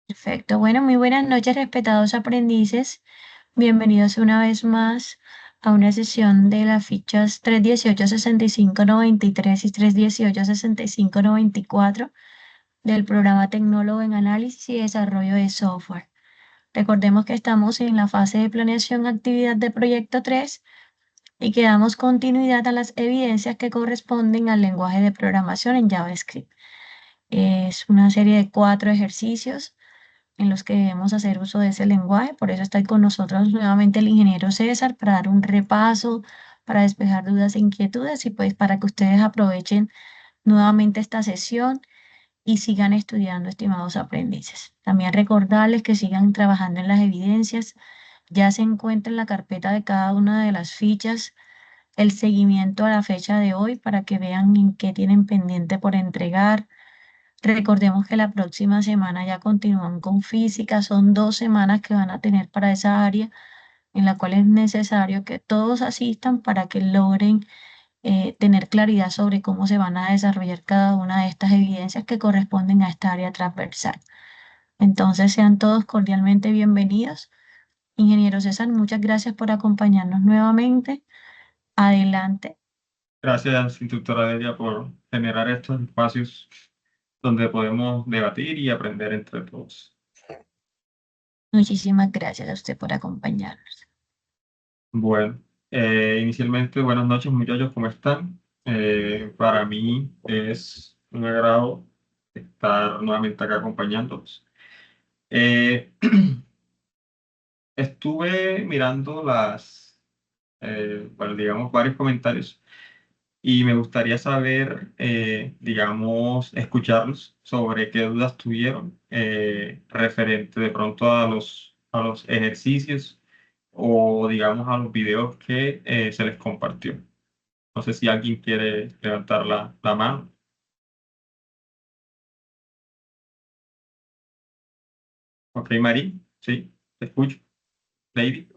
Perfecto. Bueno, muy buenas noches, respetados aprendices. Bienvenidos una vez más a una sesión de las fichas 318-6593 y 318-6594 del programa Tecnólogo en Análisis y Desarrollo de Software. Recordemos que estamos en la fase de planeación actividad de proyecto 3 y que damos continuidad a las evidencias que corresponden al lenguaje de programación en JavaScript. Es una serie de 4 ejercicios en los que debemos hacer uso de ese lenguaje. Por eso está con nosotros nuevamente el ingeniero César para dar un repaso, para despejar dudas e inquietudes y pues para que ustedes aprovechen nuevamente esta sesión y sigan estudiando, estimados aprendices. También recordarles que sigan trabajando en las evidencias. Ya se encuentra en la carpeta de cada una de las fichas el seguimiento a la fecha de hoy para que vean en qué tienen pendiente por entregar. Recordemos que la próxima semana ya continúan con física, son 2 semanas que van a tener para esa área en la cual es necesario que todos asistan para que logren tener claridad sobre cómo se van a desarrollar cada una de estas evidencias que corresponden a esta área transversal. Entonces sean todos cordialmente bienvenidos. Ingeniero César, muchas gracias por acompañarnos nuevamente. Adelante. Gracias, instructora Delia, por generar estos espacios donde podemos debatir y aprender entre todos. Muchísimas gracias a usted por acompañarnos. Bueno, inicialmente, buenas noches, muchachos, ¿cómo están? Para mí es un agrado estar nuevamente acá acompañándolos. Eh, Estuve mirando bueno, digamos, varios comentarios y me gustaría saber, digamos, escucharlos sobre qué dudas tuvieron referente de pronto a los ejercicios o, digamos, a los videos que se les compartió. No sé si alguien quiere levantar la mano. Ok, Mari, sí, te escucho. Lady.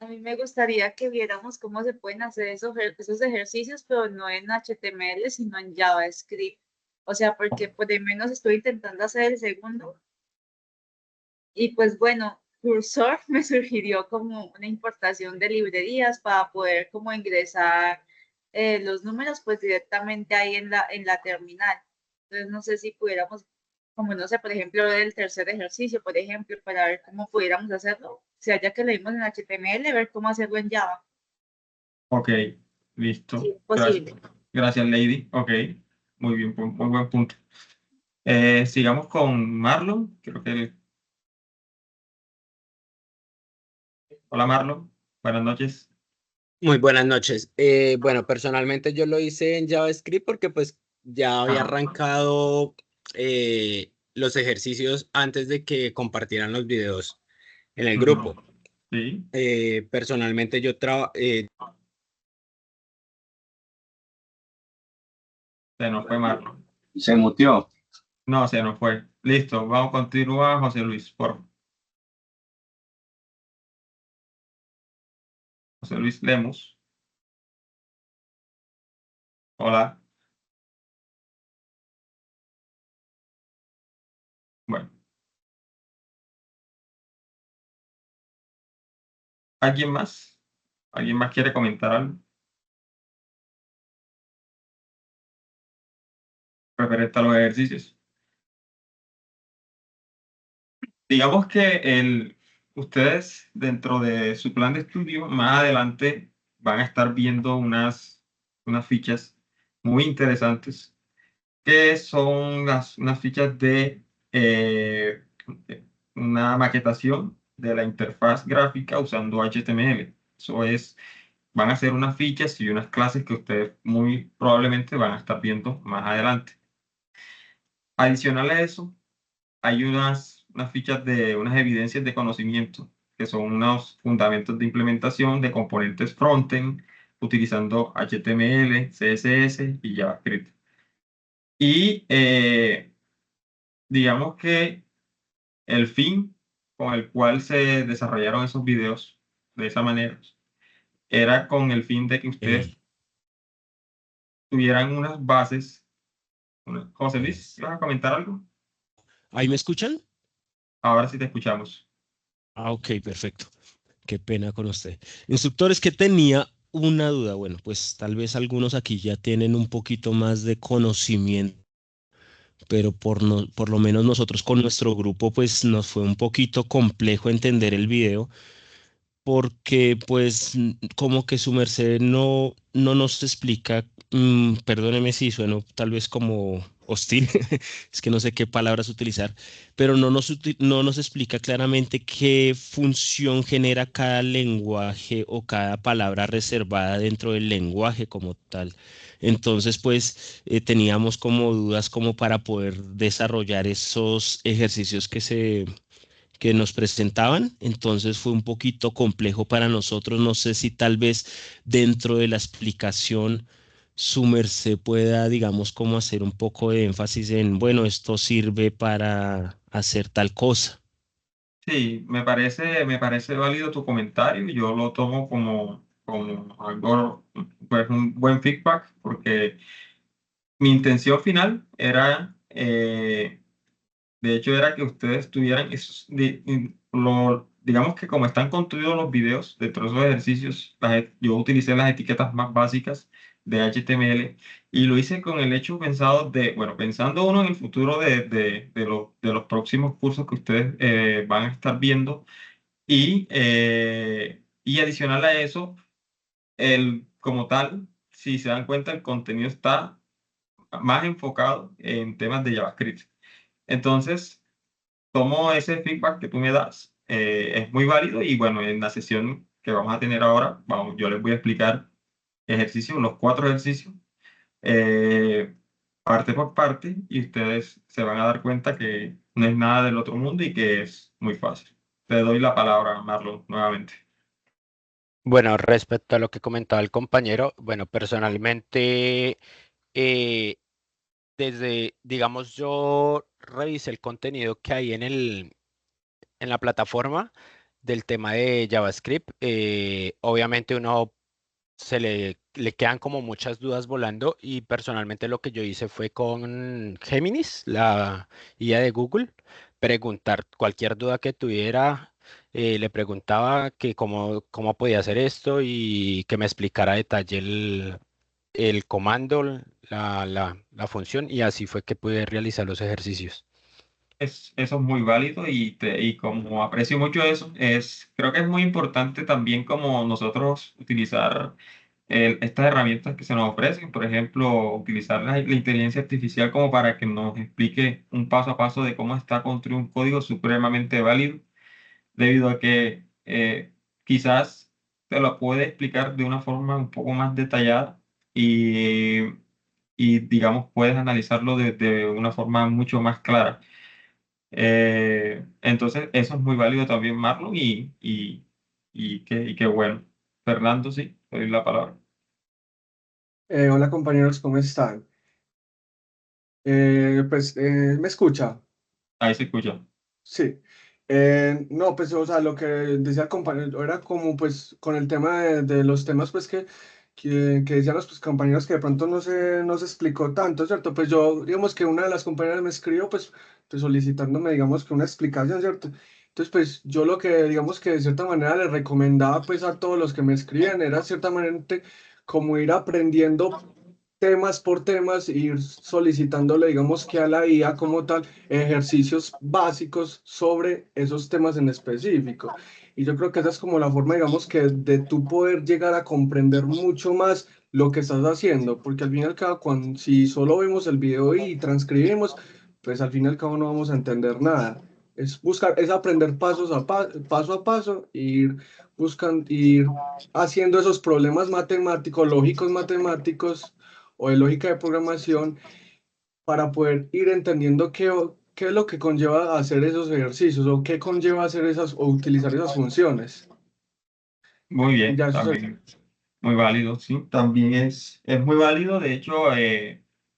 A mí me gustaría que viéramos cómo se pueden hacer esos ejercicios, pero no en HTML, sino en JavaScript. O sea, porque por lo menos estoy intentando hacer el segundo. Y pues bueno, Cursor me sugirió como una importación de librerías para poder como ingresar los números pues directamente ahí en la terminal. Entonces no sé si pudiéramos, como no sé, por ejemplo, el tercer ejercicio, por ejemplo, para ver cómo pudiéramos hacerlo. O sea, ya que lo vimos en HTML, ver cómo hacerlo en Java. Ok, Sí, listo. es Gracias. posible. Gracias, Lady. Ok, muy bien, muy buen punto. Sigamos con Marlon. Hola, Marlon. Buenas noches. Muy buenas noches. Bueno, personalmente yo lo hice en JavaScript porque pues ya había Ajá. arrancado los ejercicios antes de que compartieran los videos en el Ujú. grupo. Sí. Personalmente yo trabajo. Se nos fue Marlon. Se muteó. No, se nos fue. Listo, vamos a continuar, José Luis, por favor. José Luis Lemus. Hola. Bueno, ¿alguien más? ¿Alguien más quiere comentar algo referente a los ejercicios? Digamos que ustedes dentro de su plan de estudio más adelante van a estar viendo unas fichas muy interesantes que son unas fichas de una maquetación de la interfaz gráfica usando HTML. Eso es, van a ser unas fichas y unas clases que ustedes muy probablemente van a estar viendo más adelante. Adicional a eso, hay unas fichas de unas evidencias de conocimiento, que son unos fundamentos de implementación de componentes frontend utilizando HTML, CSS y JavaScript. Y digamos que el fin con el cual se desarrollaron esos videos de esa manera era con el fin de que ustedes tuvieran unas bases. José Luis, ¿vas a comentar algo? ¿Ahí me escuchan? Ahora sí te escuchamos. Ah, ok, perfecto. Qué pena con usted. Instructores, que tenía una duda. Bueno, pues tal vez algunos aquí ya tienen un poquito más de conocimiento, pero por lo menos nosotros con nuestro grupo, pues nos fue un poquito complejo entender el video porque pues como que su merced no nos explica, perdóneme si sueno tal vez como hostil, es que no sé qué palabras utilizar, pero no nos explica claramente qué función genera cada lenguaje o cada palabra reservada dentro del lenguaje como tal. Entonces, pues teníamos como dudas como para poder desarrollar esos ejercicios que nos presentaban, entonces fue un poquito complejo para nosotros. No sé si tal vez dentro de la explicación su merced pueda, digamos, como hacer un poco de énfasis en, bueno, esto sirve para hacer tal cosa. Sí, me parece válido tu comentario. Yo lo tomo como algo, pues un buen feedback, porque mi intención final era, de hecho, era que ustedes tuvieran digamos que como están construidos los videos dentro de esos ejercicios, yo utilicé las etiquetas más básicas de HTML y lo hice con el hecho pensado de, bueno, pensando uno en el futuro de los próximos cursos que ustedes van a estar viendo y adicional a eso, como tal, si se dan cuenta, el contenido está más enfocado en temas de JavaScript. Entonces, tomo ese feedback que tú me das, es muy válido y bueno, en la sesión que vamos a tener ahora, yo les voy a explicar ejercicios, los 4 ejercicios, eh, parte por parte, y ustedes se van a dar cuenta que no es nada del otro mundo y que es muy fácil. Te doy la palabra, Marlon, nuevamente. Bueno, respecto a lo que comentaba el compañero, bueno, personalmente, eh, digamos, yo revisé el contenido que hay en la plataforma del tema de JavaScript. Obviamente uno le quedan como muchas dudas volando y personalmente lo que yo hice fue con Géminis, la IA de Google, preguntar cualquier duda que tuviera. Le preguntaba que cómo podía hacer esto y que me explicara a detalle el comando, la función, y así fue que pude realizar los ejercicios. Eso es muy válido y como aprecio mucho eso, creo que es muy importante también como nosotros utilizar estas herramientas que se nos ofrecen, por ejemplo, utilizar la inteligencia artificial como para que nos explique un paso a paso de cómo está construido un código supremamente válido, debido a que quizás te lo puede explicar de una forma un poco más detallada y, y digamos, puedes analizarlo de una forma mucho más clara. Entonces, eso es muy válido también, Marlon, y qué bueno. Fernando, sí, te doy la palabra. Hola compañeros, ¿cómo están? ¿Me escucha? Ahí se escucha. Sí. No, pues, o sea, lo que decía el compañero era como, pues, con el tema de los temas, pues, que decían los pues, compañeros que de pronto no se explicó tanto, ¿cierto? Pues yo, digamos que una de las compañeras me escribió, pues solicitándome, digamos, que una explicación, ¿cierto? Entonces, pues, yo lo que, digamos, que de cierta manera le recomendaba, pues, a todos los que me escribían, era, ciertamente, como ir aprendiendo temas por temas, ir solicitándole, digamos, que a la IA como tal, ejercicios básicos sobre esos temas en específico. Y yo creo que esa es como la forma, digamos, que de tú poder llegar a comprender mucho más lo que estás haciendo, porque al fin y al cabo, si solo vemos el video y transcribimos, pues al fin y al cabo no vamos a entender nada. Es aprender paso a paso, ir haciendo esos problemas matemáticos, lógicos matemáticos o de lógica de programación para poder ir entendiendo qué es lo que conlleva hacer esos ejercicios o qué conlleva hacer o utilizar esas funciones. Muy Y bien, ya eso sería. también muy válido, sí. También es muy válido, de hecho,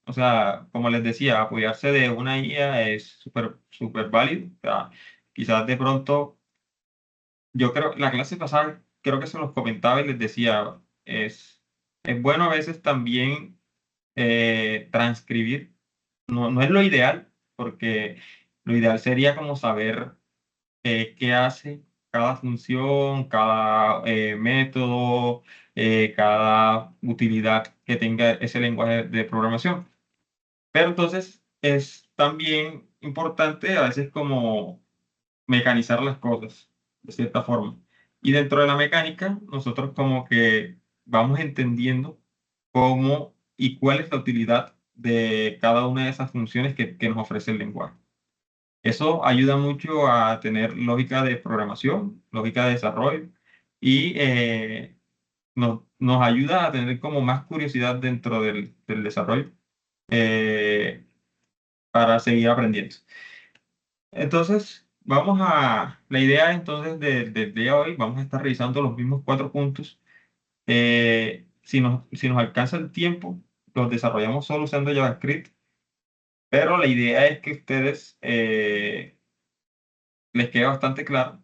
o sea, como les decía, apoyarse de una IA es súper válido. O sea, quizás de pronto, yo creo, la clase pasada, creo que se los comentaba y les decía, es bueno a veces también transcribir. No, no es lo ideal, porque lo ideal sería como saber qué hace cada función, cada método, cada utilidad que tenga ese lenguaje de programación. Pero entonces es también importante a veces como mecanizar las cosas de cierta forma. Y dentro de la mecánica, nosotros como que vamos entendiendo cómo y cuál es la utilidad de cada una de esas funciones que nos ofrece el lenguaje. Eso ayuda mucho a tener lógica de programación, lógica de desarrollo y nos ayuda a tener como más curiosidad dentro del desarrollo eh, para seguir aprendiendo. Entonces, la idea entonces del día de hoy, vamos a estar revisando los mismos 4 puntos. Si nos alcanza el tiempo, los desarrollamos solo usando JavaScript, pero la idea es que ustedes les quede bastante claro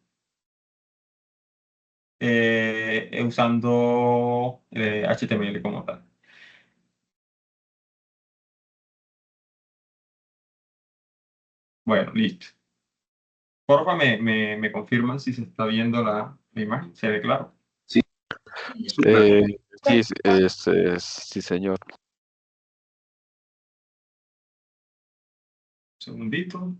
usando HTML como tal. Bueno, listo. Porfa, me confirman si se está viendo la imagen. ¿Se ve claro? Sí. Súper. Sí, sí, señor. Segundito.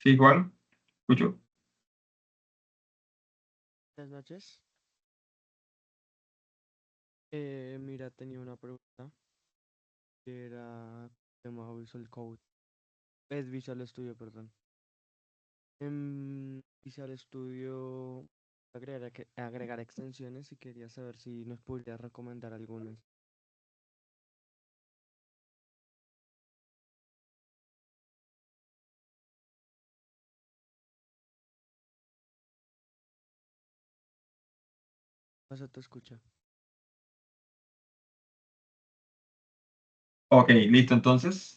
Sí, igual. ¿Escucho? Buenas noches. Mira, tenía una pregunta que era tema Visual Code. Es Visual Studio, perdón. En Visual Studio agregar extensiones y quería saber si nos podría recomendar algunas. Eso te escucha. Ok, listo. Entonces,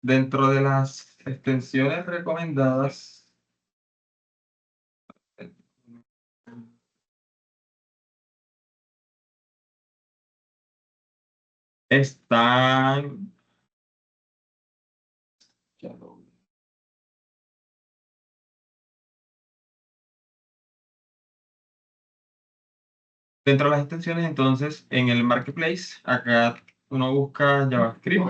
dentro de las extensiones recomendadas, están... Dentro de las extensiones, entonces, en el Marketplace, acá uno busca JavaScript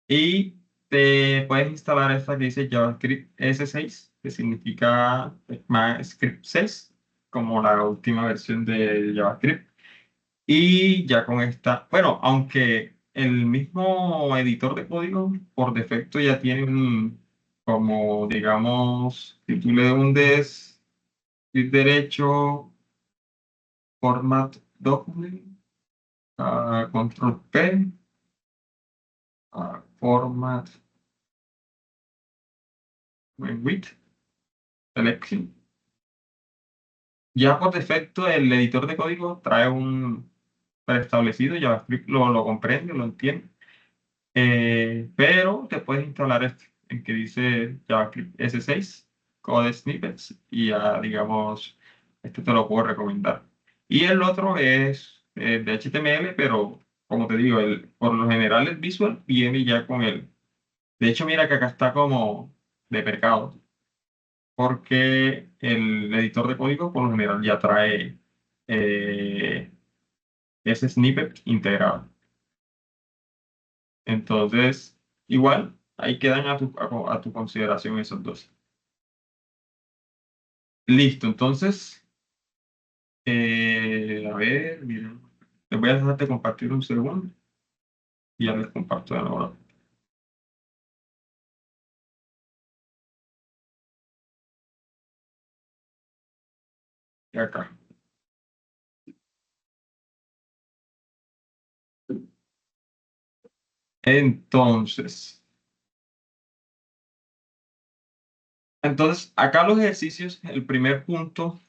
y te puedes instalar esta que dice JavaScript S6, que significa ECMAScript 6, como la última versión de JavaScript. Y ya con esta, bueno, aunque el mismo editor de código por defecto ya tiene como digamos, si tú le hundes clic derecho, format document, control P, format width, selection. Ya por defecto el editor de código trae un preestablecido, JavaScript lo comprende, lo entiende. Pero te puedes instalar este, en que dice JavaScript S6, Code Snippets, y ya, digamos, este te lo puedo recomendar. Y el otro es de HTML, pero como te digo, por lo general el Visual viene ya con el. De hecho, mira que acá está como de mercado, porque el editor de código por lo general ya trae ese snippet integrado. Entonces, igual, ahí quedan a tu consideración esos dos. Listo, entonces, a ver, miren, les voy a dejar de compartir un segundo y ya les comparto de nuevo. Y acá. Entonces, acá los ejercicios, el primer punto,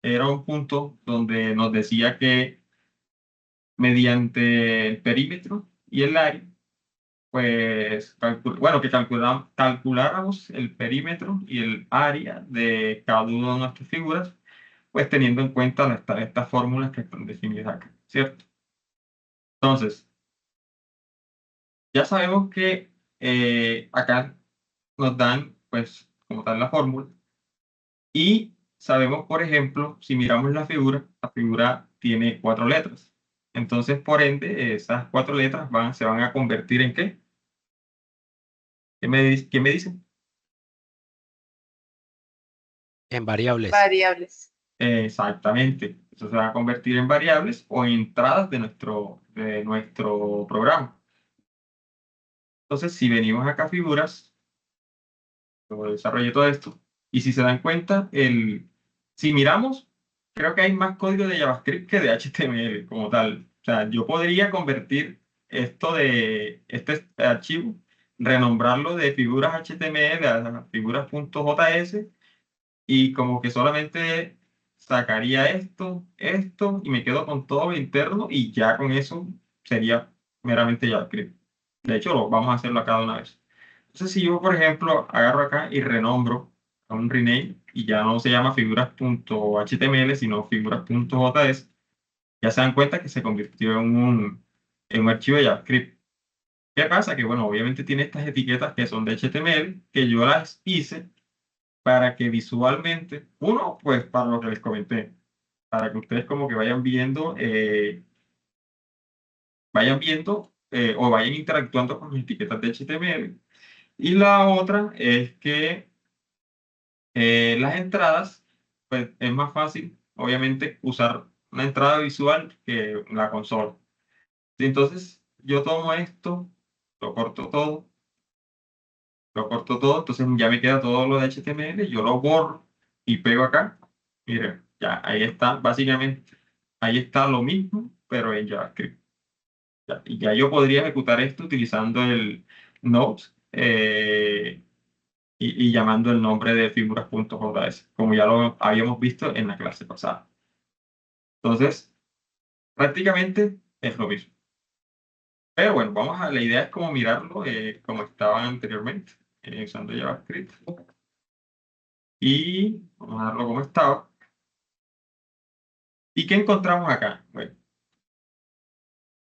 era un punto donde nos decía que mediante el perímetro y el área, pues, bueno, que calculáramos el perímetro y el área de cada una de nuestras figuras, pues teniendo en cuenta estas fórmulas que están definidas acá, ¿cierto? Entonces, ya sabemos que acá nos dan, pues, como tal la fórmula. Y sabemos, por ejemplo, si miramos la figura tiene 4 letras. Entonces, por ende, esas 4 letras se van a convertir ¿en qué? ¿Qué me dicen? En variables. Variables. Exactamente. Eso se va a convertir en variables o en entradas de nuestro programa. Entonces, si venimos acá a figuras, yo desarrollé todo esto, y si se dan cuenta, si miramos, creo que hay más código de JavaScript que de HTML como tal. O sea, yo podría convertir este archivo, renombrarlo de figuras HTML a figuras.js, y como que solamente sacaría esto, y me quedo con todo lo interno, y ya con eso sería meramente JavaScript. De hecho, vamos a hacerlo a cada una vez. Entonces, si yo, por ejemplo, agarro acá y renombro a un rename, y ya no se llama figuras.html, sino figuras.js, ya se dan cuenta que se convirtió en un archivo de JavaScript. ¿Qué pasa? Que, bueno, obviamente tiene estas etiquetas que son de HTML, que yo las hice para que visualmente, uno, pues para lo que les comenté, para que ustedes como que vayan viendo o vayan interactuando con las etiquetas de HTML. Y la otra es que las entradas, pues es más fácil, obviamente, usar una entrada visual que la consola. Entonces, yo tomo esto, lo corto todo, entonces ya me queda todo lo de HTML, yo lo borro y pego acá. Miren, ya ahí está, básicamente, ahí está lo mismo, pero en JavaScript. Y ya yo podría ejecutar esto utilizando el Node y llamando el nombre de figuras.js, como ya lo habíamos visto en la clase pasada. Entonces, prácticamente es lo mismo. Pero bueno, la idea es como mirarlo como estaban anteriormente, usando JavaScript. Y vamos a darlo como estaba. ¿Y qué encontramos acá? Bueno,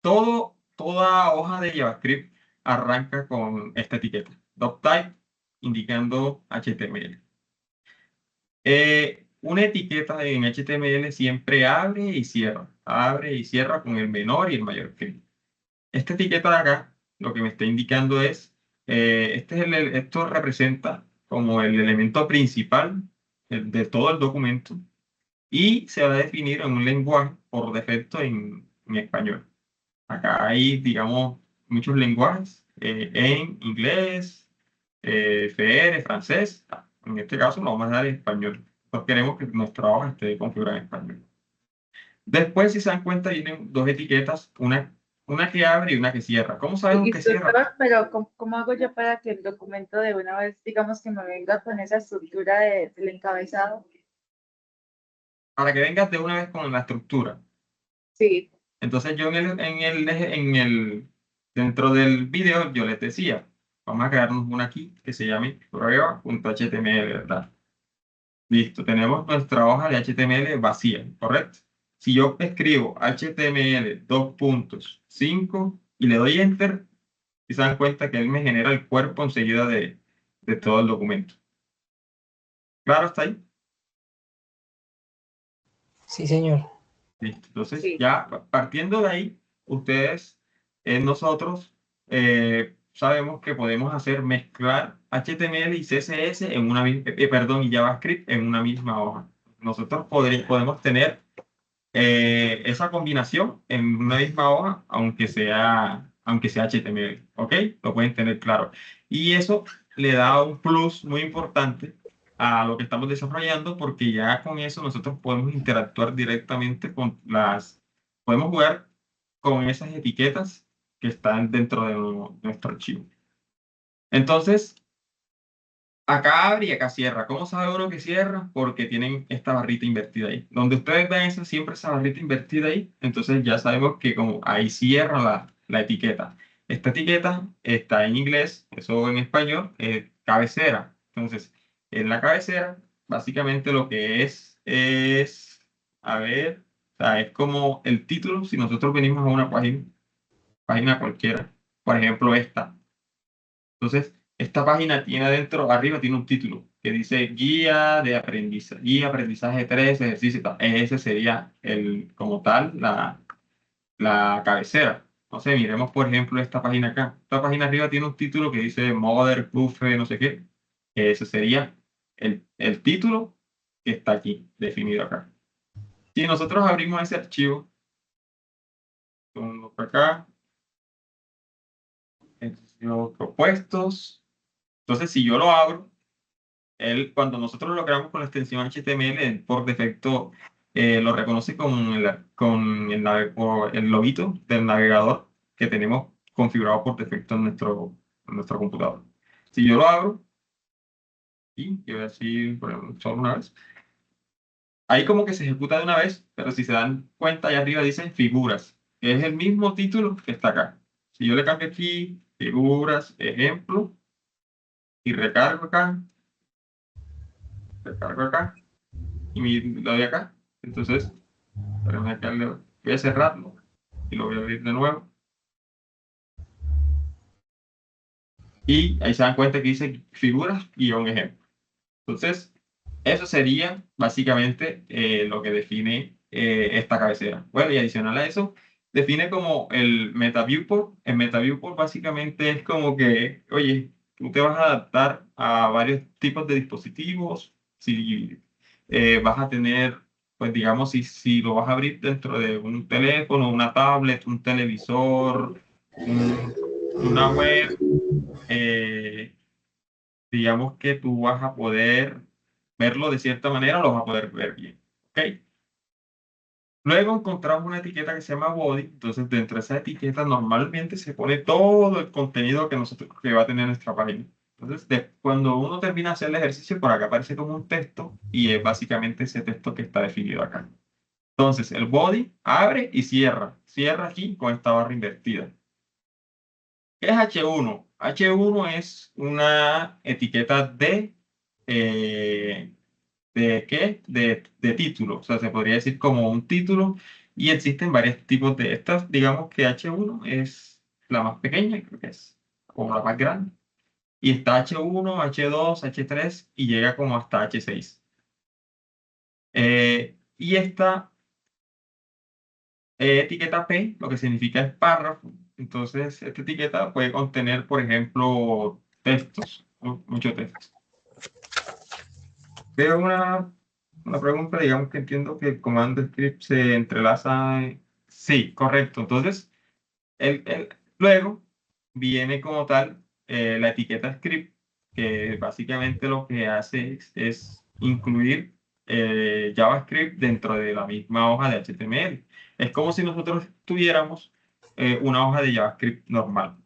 toda hoja de JavaScript arranca con esta etiqueta, doctype, indicando HTML. Una etiqueta en HTML siempre abre y cierra con el menor y el mayor fin. Esta etiqueta de acá, lo que me está indicando es, esto representa como el elemento principal de todo el documento, y se va a definir en un lenguaje por defecto en español. Acá hay, digamos, muchos lenguajes en inglés, FR, francés. En este caso lo vamos a dar en español. Nosotros queremos que nuestra hoja esté configurada en español. Después, si se dan cuenta, vienen dos etiquetas, una que abre y una que cierra. ¿Cómo sabemos que cierra? Instructor, pero ¿cómo hago yo para que el documento de una vez, digamos, que me venga con esa estructura del encabezado? Para que vengas de una vez con la estructura. Sí. Entonces yo dentro del video yo les decía, vamos a crearnos una aquí que se llame prueba.html, ¿verdad? Listo, tenemos nuestra hoja de HTML vacía, ¿correcto? Si yo escribo HTML 2.5 y le doy Enter, y se dan cuenta que él me genera el cuerpo enseguida de todo el documento. ¿Claro hasta ahí? Sí, señor. Listo. Entonces, Sí. ya partiendo de ahí, nosotros sabemos que podemos mezclar HTML y CSS y JavaScript en una misma hoja. Nosotros podemos tener esa combinación en una misma hoja, aunque sea HTML, ¿ok? Lo pueden tener claro. Y eso le da un plus muy importante a lo que estamos desarrollando, porque ya con eso nosotros podemos interactuar directamente podemos jugar con esas etiquetas que están dentro de nuestro archivo. Entonces, acá abre y acá cierra. ¿Cómo sabe uno que cierra? Porque tienen esta barrita invertida ahí. Donde ustedes ven siempre esa barrita invertida ahí, entonces ya sabemos que como ahí cierra la etiqueta. Esta etiqueta está en inglés, eso en español, cabecera. Entonces, en la cabecera, básicamente lo que es, a ver, o sea, es como el título, si nosotros venimos a una página cualquiera, por ejemplo esta. Entonces, esta página tiene adentro, arriba tiene un título que dice guía aprendizaje 3, ejercicio, tal. Ese sería como tal, la cabecera. No sé, miremos por ejemplo esta página acá. Esta página arriba tiene un título que dice Mother, Buffet, no sé qué. Ese sería el título que está aquí, definido acá. Si nosotros abrimos ese archivo, pongo por acá, propuestos. Entonces, si yo lo abro, cuando nosotros lo creamos con la extensión HTML, él por defecto lo reconoce con el loguito del navegador que tenemos configurado por defecto en nuestro computador. Si yo lo abro, y voy a decir por ejemplo, solo una vez, ahí como que se ejecuta de una vez, pero si se dan cuenta, ahí arriba dice figuras, que es el mismo título que está acá. Si yo le cambio aquí, figuras, ejemplo, y recargo acá, y le doy acá. Entonces, voy a cerrarlo y lo voy a abrir de nuevo. Y ahí se dan cuenta que dice figuras guión ejemplo. Entonces, eso sería básicamente lo que define esta cabecera. Bueno, y adicional a eso, define como el Meta Viewport. El Meta Viewport básicamente es como que, oye, tú te vas a adaptar a varios tipos de dispositivos. Si vas a tener, pues digamos, si lo vas a abrir dentro de un teléfono, una tablet, un televisor, una web, eh, digamos que tú vas a poder verlo de cierta manera, lo vas a poder ver bien. ¿Ok? Luego encontramos una etiqueta que se llama body. Entonces, dentro de esa etiqueta normalmente se pone todo el contenido que va a tener nuestra página. Entonces, cuando uno termina de hacer el ejercicio, por acá aparece como un texto y es básicamente ese texto que está definido acá. Entonces, el body abre y cierra. Cierra aquí con esta barra invertida. ¿Qué es H1? H1 es una etiqueta ¿de qué? De título. O sea, se podría decir como un título. Y existen varios tipos de estas. Digamos que H1 es la más pequeña, creo que es como la más grande. Y está H1, H2, H3 y llega como hasta H6. Y esta etiqueta P, lo que significa es párrafo. Entonces, esta etiqueta puede contener, por ejemplo, textos, mucho texto. Veo una pregunta, digamos que entiendo que el comando script se entrelaza. Sí, correcto. Entonces, luego viene como tal la etiqueta script, que básicamente lo que hace es incluir JavaScript dentro de la misma hoja de HTML. Es como si nosotros tuviéramos una hoja de JavaScript normal.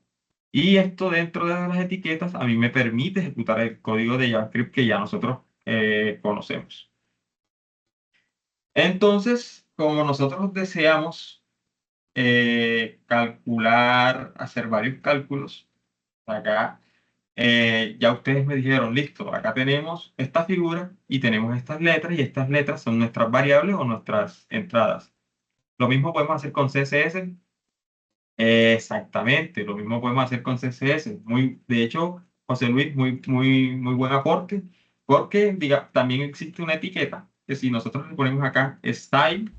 Y esto dentro de las etiquetas a mí me permite ejecutar el código de JavaScript que ya nosotros conocemos. Entonces, como nosotros deseamos calcular, hacer varios cálculos, acá ya ustedes me dijeron, listo, acá tenemos esta figura y tenemos estas letras y estas letras son nuestras variables o nuestras entradas. Lo mismo podemos hacer con CSS. Exactamente, lo mismo podemos hacer con CSS. De hecho, José Luis, muy, muy, muy buen aporte, porque también existe una etiqueta que si nosotros le ponemos acá style,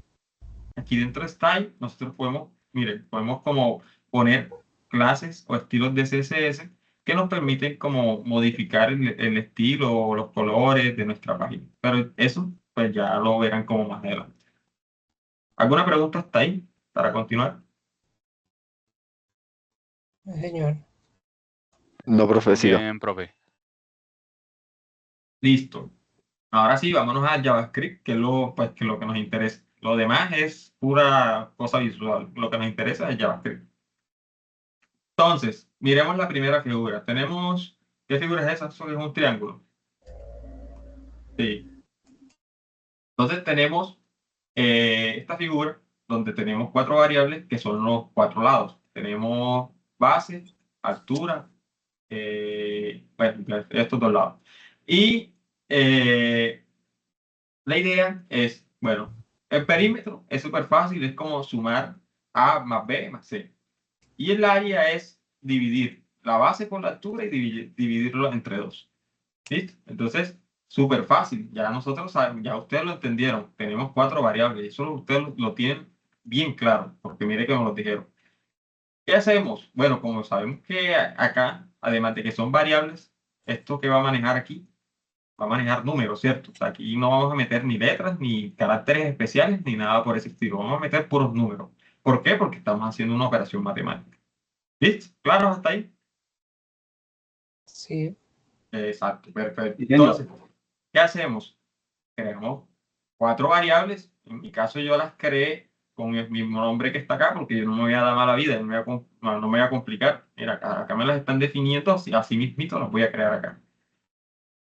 aquí dentro de style, nosotros podemos, miren, podemos como poner clases o estilos de CSS que nos permiten como modificar el estilo o los colores de nuestra página. Pero eso, pues ya lo verán como más adelante. ¿Alguna pregunta hasta ahí para continuar? Señor. No, profe, siga. Bien, profe. Listo. Ahora sí, vámonos a JavaScript, que es lo que nos interesa. Lo demás es pura cosa visual. Lo que nos interesa es JavaScript. Entonces, miremos la primera figura. ¿Qué figura es esa? Eso es un triángulo. Sí. Entonces tenemos esta figura donde tenemos 4 variables que son los 4 lados. Tenemos base, altura, bueno, estos 2 lados. Y la idea es, bueno, el perímetro es súper fácil, es como sumar A más B más C. Y el área es dividir la base por la altura y dividirlo entre 2. ¿Listo? Entonces, súper fácil. Ya nosotros sabemos, ya ustedes lo entendieron. Tenemos 4 variables y eso ustedes lo tienen bien claro, porque mire que nos lo dijeron. ¿Qué hacemos? Bueno, como sabemos que acá, además de que son variables, esto que va a manejar aquí, va a manejar números, ¿cierto? O sea, aquí no vamos a meter ni letras, ni caracteres especiales, ni nada por ese estilo. Vamos a meter puros números. ¿Por qué? Porque estamos haciendo una operación matemática. ¿Listo? ¿Claro hasta ahí? Sí. Exacto, perfecto. Entiendo. Entonces, ¿qué hacemos? Creamos 4 variables. En mi caso yo las creé con el mismo nombre que está acá, porque yo no me voy a dar mala vida, no me voy a complicar. Mira, acá me las están definiendo, así mismito las voy a crear acá.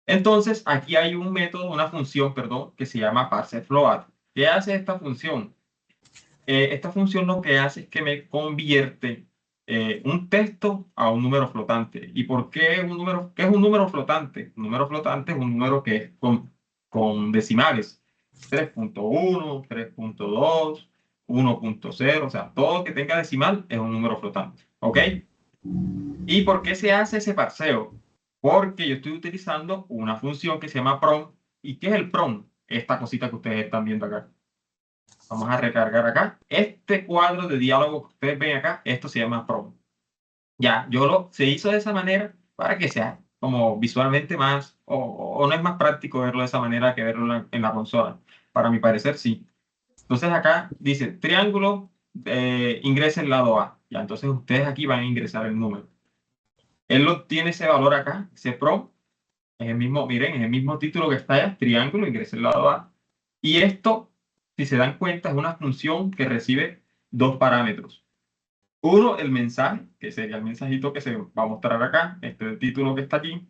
Entonces, aquí hay un método, una función, perdón, que se llama parseFloat. ¿Qué hace esta función? Esta función lo que hace es que me convierte un texto a un número flotante. ¿Y por qué un número? ¿Qué es un número flotante? Un número flotante es un número que es con decimales. 3.1, 3.2, 1.0, o sea, todo que tenga decimal es un número flotante. ¿Ok? ¿Y por qué se hace ese parseo? Porque yo estoy utilizando una función que se llama prom. ¿Y qué es el prom? Esta cosita que ustedes están viendo acá. Vamos a recargar acá. Este cuadro de diálogo que ustedes ven acá, esto se llama prom. Ya, se hizo de esa manera para que sea como visualmente más, o no es más práctico verlo de esa manera que verlo en la consola. Para mi parecer, sí. Entonces acá dice triángulo, ingresa el lado A. Ya, entonces ustedes aquí van a ingresar el número. Él tiene ese valor acá, ese prom. Es el mismo, miren, es el mismo título que está allá, triángulo, ingresa el lado A. Y esto, si se dan cuenta, es una función que recibe 2 parámetros. Uno, el mensaje, que sería el mensajito que se va a mostrar acá, este es el título que está aquí.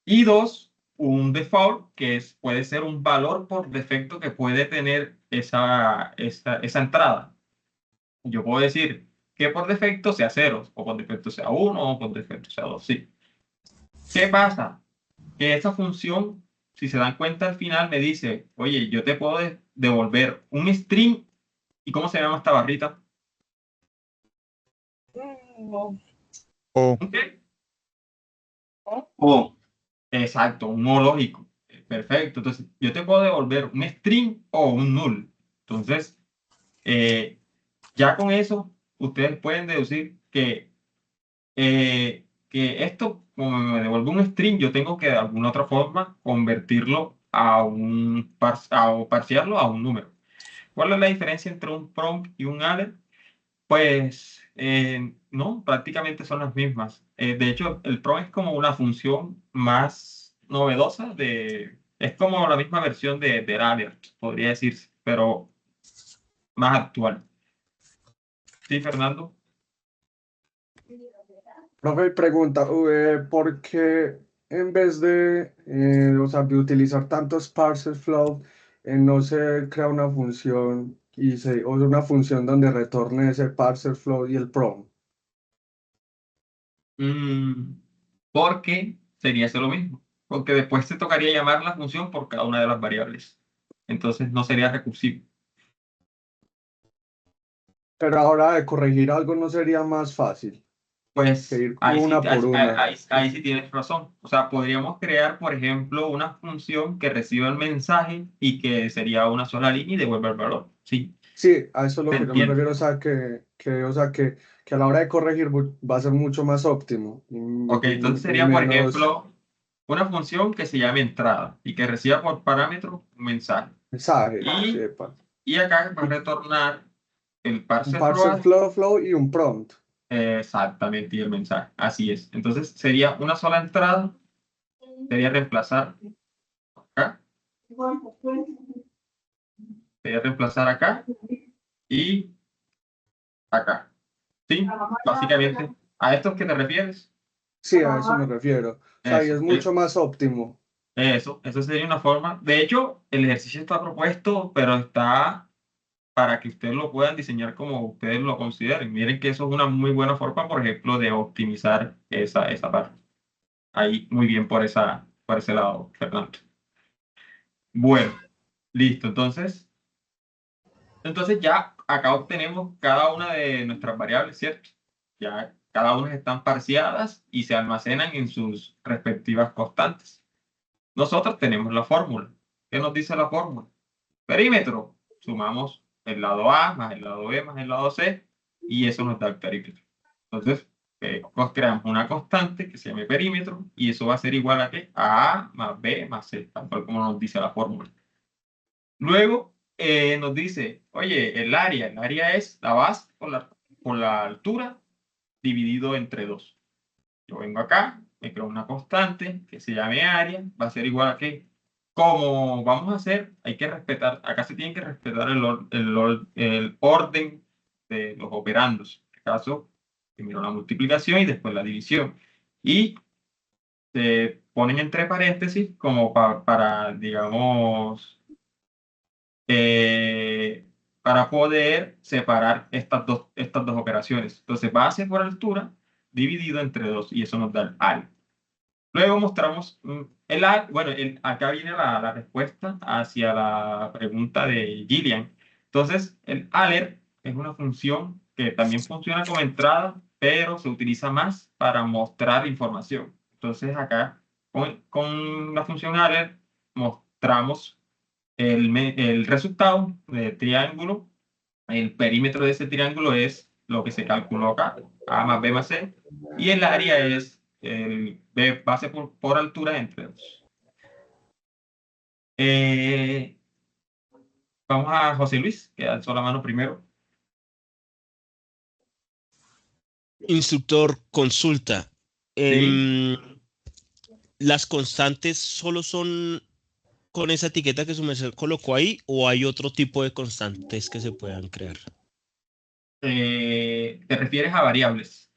Y 2, un default, que puede ser un valor por defecto que puede tener esa entrada. Yo puedo decir que por defecto sea 0, o por defecto sea 1, o por defecto sea 2, sí. ¿Qué pasa? Que esa función, si se dan cuenta al final, me dice, oye, yo te puedo devolver un string. ¿Y cómo se llama esta barrita? O. ¿Un qué? O. Exacto, un o lógico. Perfecto. Entonces, yo te puedo devolver un string o un null. Entonces, ya con eso, ustedes pueden deducir que esto, como me devuelve un string, yo tengo que de alguna otra forma convertirlo o parsearlo a un número. ¿Cuál es la diferencia entre un prompt y un alert? Pues no, prácticamente son las mismas. De hecho, el prompt es como una función más novedosa es como la misma versión del alert, podría decirse, pero más actual. ¿Sí, Fernando? Profe, pregunta, ¿por qué en vez o sea, de utilizar tantos parser float, no se crea una función o una función donde retorne ese parser float y el prom? Porque sería eso lo mismo. Porque después te tocaría llamar la función por cada una de las variables. Entonces no sería recursivo. Pero ahora de corregir algo no sería más fácil que Pues ir una por una. ahí sí tienes razón. O sea, podríamos crear, por ejemplo, una función que reciba el mensaje y que sería una sola línea y devuelva el valor. Sí, Sí, a eso es lo te que yo me entiendo. refiero, o sea, que a la hora de corregir va a ser mucho más óptimo Ok, entonces y sería, por menos ejemplo, una función que se llame entrada y que reciba por parámetro un mensaje. mensaje, Y, sepa. y acá va a retornar el Un parser parser float. flow y un prompt. Exactamente, y el mensaje. Así es. Entonces sería una sola entrada, sería reemplazar acá, sería reemplazar acá y acá. ¿Sí? Básicamente, ¿a estos que te refieres? Sí, a eso me refiero. O sea, y Eso. es mucho más óptimo. Eso sería una forma. De hecho, el ejercicio está propuesto, pero está para que ustedes lo puedan diseñar como ustedes lo consideren. Miren que eso es una muy buena forma, por ejemplo, de optimizar esa parte. Ahí, muy bien por ese lado, Fernando. Bueno, listo. Entonces ya acá obtenemos cada una de nuestras variables, ¿cierto? Ya cada una están parciadas y se almacenan en sus respectivas constantes. Nosotros tenemos la fórmula. ¿Qué nos dice la fórmula? Perímetro. Sumamos el lado A más el lado B más el lado C y eso nos da el perímetro. Entonces, creamos una constante que se llame perímetro y eso va a ser igual a ¿qué? A A más B más C, tal cual como nos dice la fórmula. Luego nos dice, oye, el área es la base por la altura dividido entre 2. Yo vengo acá, me creo una constante que se llame área, va a ser igual a ¿qué? Como vamos a hacer, hay que respetar, acá se tiene que respetar el orden de los operandos. En este caso, primero la multiplicación y después la división. Y se ponen entre paréntesis como para digamos, para poder separar estas dos operaciones. Entonces, base por altura dividido entre 2 y eso nos da el área. Luego mostramos acá viene la respuesta hacia la pregunta de Gillian. Entonces, el ALER es una función que también funciona como entrada, pero se utiliza más para mostrar información. Entonces, acá con la función ALER mostramos el resultado del triángulo. El perímetro de ese triángulo es lo que se calculó acá, A más B más C, y el área es el B base por altura entre 2. Vamos a José Luis, que alzó la mano primero. Instructor, consulta. Sí. ¿Las constantes solo son con esa etiqueta que su merced colocó ahí o hay otro tipo de constantes que se puedan crear? ¿Te refieres a variables?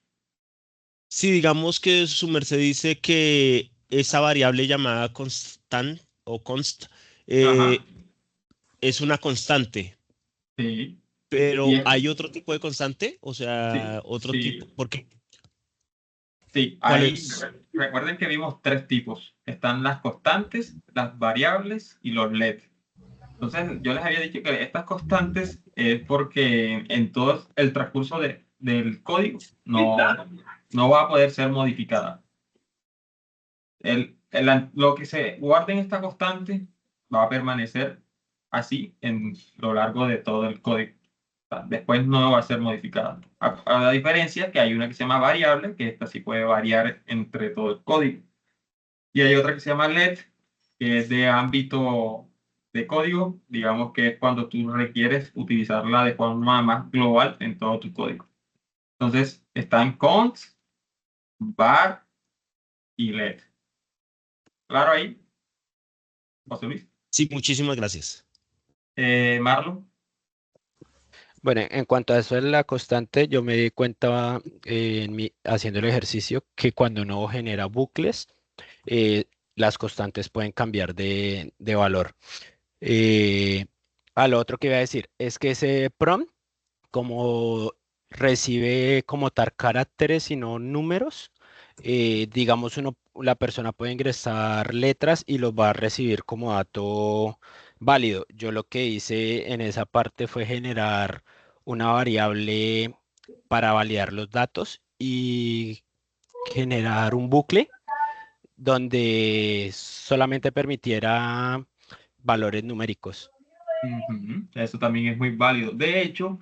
Si digamos que su merced dice que esa variable llamada constant o const Ajá. es una constante, Sí. pero Y es- ¿hay otro tipo de constante? O sí, sea, otro tipo, sí, porque sí. ¿cuál Ahí es? recuerden que vimos 3 tipos. Están las constantes, las variables y los LED. Entonces, yo les había dicho que estas constantes es porque en todo el transcurso del código no va a poder ser modificada. Lo que se guarde en esta constante va a permanecer así en lo largo de todo el código. O sea, después no va a ser modificada. A la diferencia que hay una que se llama variable, que esta sí puede variar entre todo el código. Y hay otra que se llama LED, que es de ámbito de código, digamos que es cuando tú requieres utilizarla de forma más global en todo tu código. Entonces, están const, var y LED. ¿Claro ahí, José Luis? Sí, muchísimas gracias. Marlon. Bueno, en cuanto a eso de la constante, yo me di cuenta haciendo el ejercicio que cuando uno genera bucles, las constantes pueden cambiar de valor. Eh, a lo otro que iba a decir es que ese prompt, como recibe como tal caracteres y no números, digamos la persona puede ingresar letras y los va a recibir como dato válido. Yo lo que hice en esa parte fue generar una variable para validar los datos y generar un bucle donde solamente permitiera valores numéricos. Ujú, eso también es muy válido. De hecho,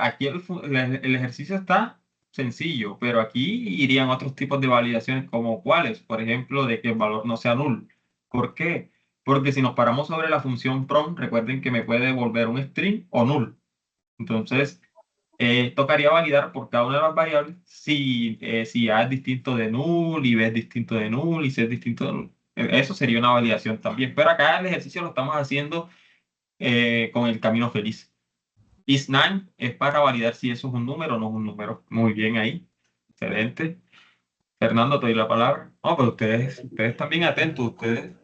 aquí el ejercicio está sencillo, pero aquí irían otros tipos de validaciones como cuáles, por ejemplo, de que el valor no sea null. ¿Por qué? Porque si nos paramos sobre la función prompt, recuerden que me puede devolver un string o null. Entonces, tocaría validar por cada una de las variables si A es distinto de null y B es distinto de null y C es distinto de null. Eso sería una validación también. Pero acá el ejercicio lo estamos haciendo con el camino feliz. Is9 es para validar si eso es un número o no es un número. Muy bien ahí. Excelente. Fernando, te doy la palabra. No, pero ustedes están bien atentos, ustedes.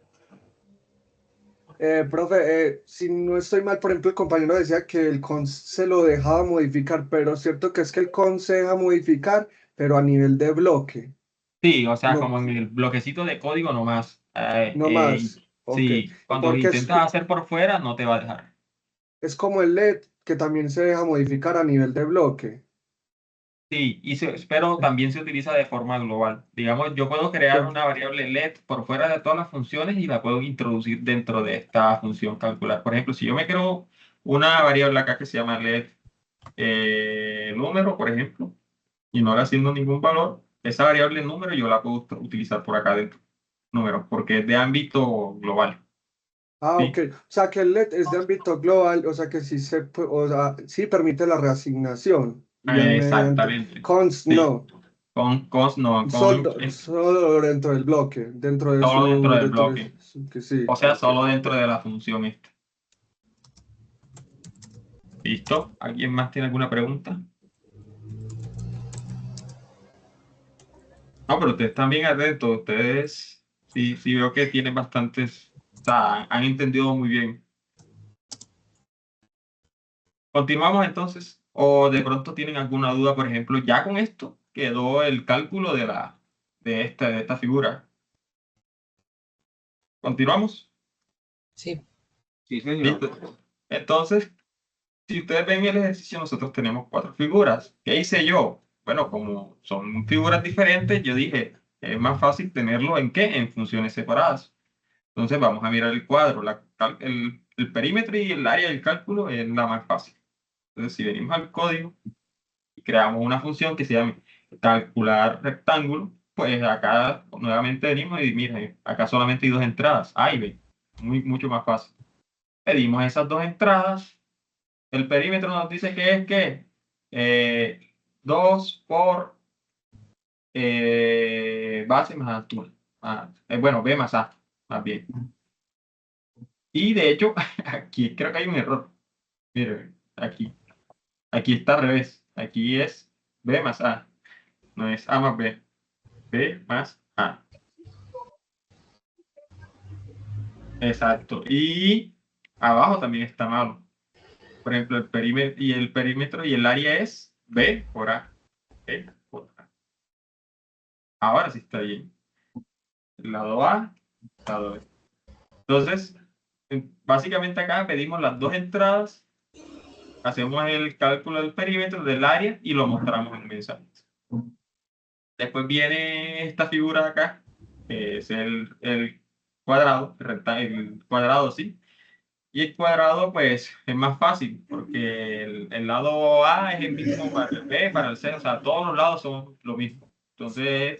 Profe, si no estoy mal, por ejemplo, el compañero decía que el cons se lo dejaba modificar, pero cierto que es que el cons se deja modificar, pero a nivel de bloque, Sí, o sea, no, como en el bloquecito de código nomás. no más. Ok, Sí, cuando lo porque es, intentas hacer por fuera, no te va a dejar. es como el LED, que también se deja modificar a nivel de bloque. Sí, pero también se utiliza de forma global. Digamos, yo puedo crear Ok, una variable LED por fuera de todas las funciones y la puedo introducir dentro de esta función calcular. Por ejemplo, si yo me creo una variable acá que se llama LED número, por ejemplo, y no le asigno ningún valor, esa variable número yo la puedo utilizar por acá dentro, número, porque es de ámbito global. Ah, ok. ¿Sí? O sea, que el LED es de ámbito global, o sea, que sí, o sea, sí permite la reasignación. Y mediante Exactamente. cons Sí. no. Con cos no, Solo dentro del bloque, dentro de solo dentro su, del dentro de bloque. que sí, O sea, ok. solo dentro de la función esta. ¿Listo? ¿Alguien más tiene alguna pregunta? No, pero ustedes están bien atentos. Ustedes sí veo que tienen bastantes, o sea, han entendido muy bien. Continuamos entonces. O de pronto tienen alguna duda, por ejemplo, ya con esto quedó el cálculo de esta figura. ¿Continuamos? Sí. Sí, señor. Listo. Entonces, si ustedes ven el ejercicio, nosotros tenemos 4 figuras. ¿Qué hice yo? Bueno, como son figuras diferentes, yo dije, es más fácil tenerlo ¿en qué? En funciones separadas. Entonces vamos a mirar el cuadro. El perímetro y el área del cálculo es la más fácil. Entonces, si venimos al código y creamos una función que se llame calcular rectángulo, pues acá nuevamente venimos y miren, acá solamente hay 2 entradas, A y B. Mucho más fácil. Pedimos esas 2 entradas. El perímetro nos dice que es que 2 por base más altura. Bueno, B más A, más bien. Y de hecho, aquí creo que hay un error. Miren, aquí está al revés. Aquí es B más A, no es A más B. B más A. Exacto. Y abajo también está malo. Por ejemplo, el perímetro y el área es B por A. B por A. Ahora sí está bien. El lado A, lado B. Entonces, básicamente acá pedimos las 2 entradas, hacemos el cálculo del perímetro del área y lo mostramos en el mensaje. Después viene esta figura de acá, que es el cuadrado, el cuadrado, sí. Y el cuadrado, pues, es más fácil, porque el lado A es el mismo para el B, para el C, o sea, todos los lados son lo mismo. Entonces,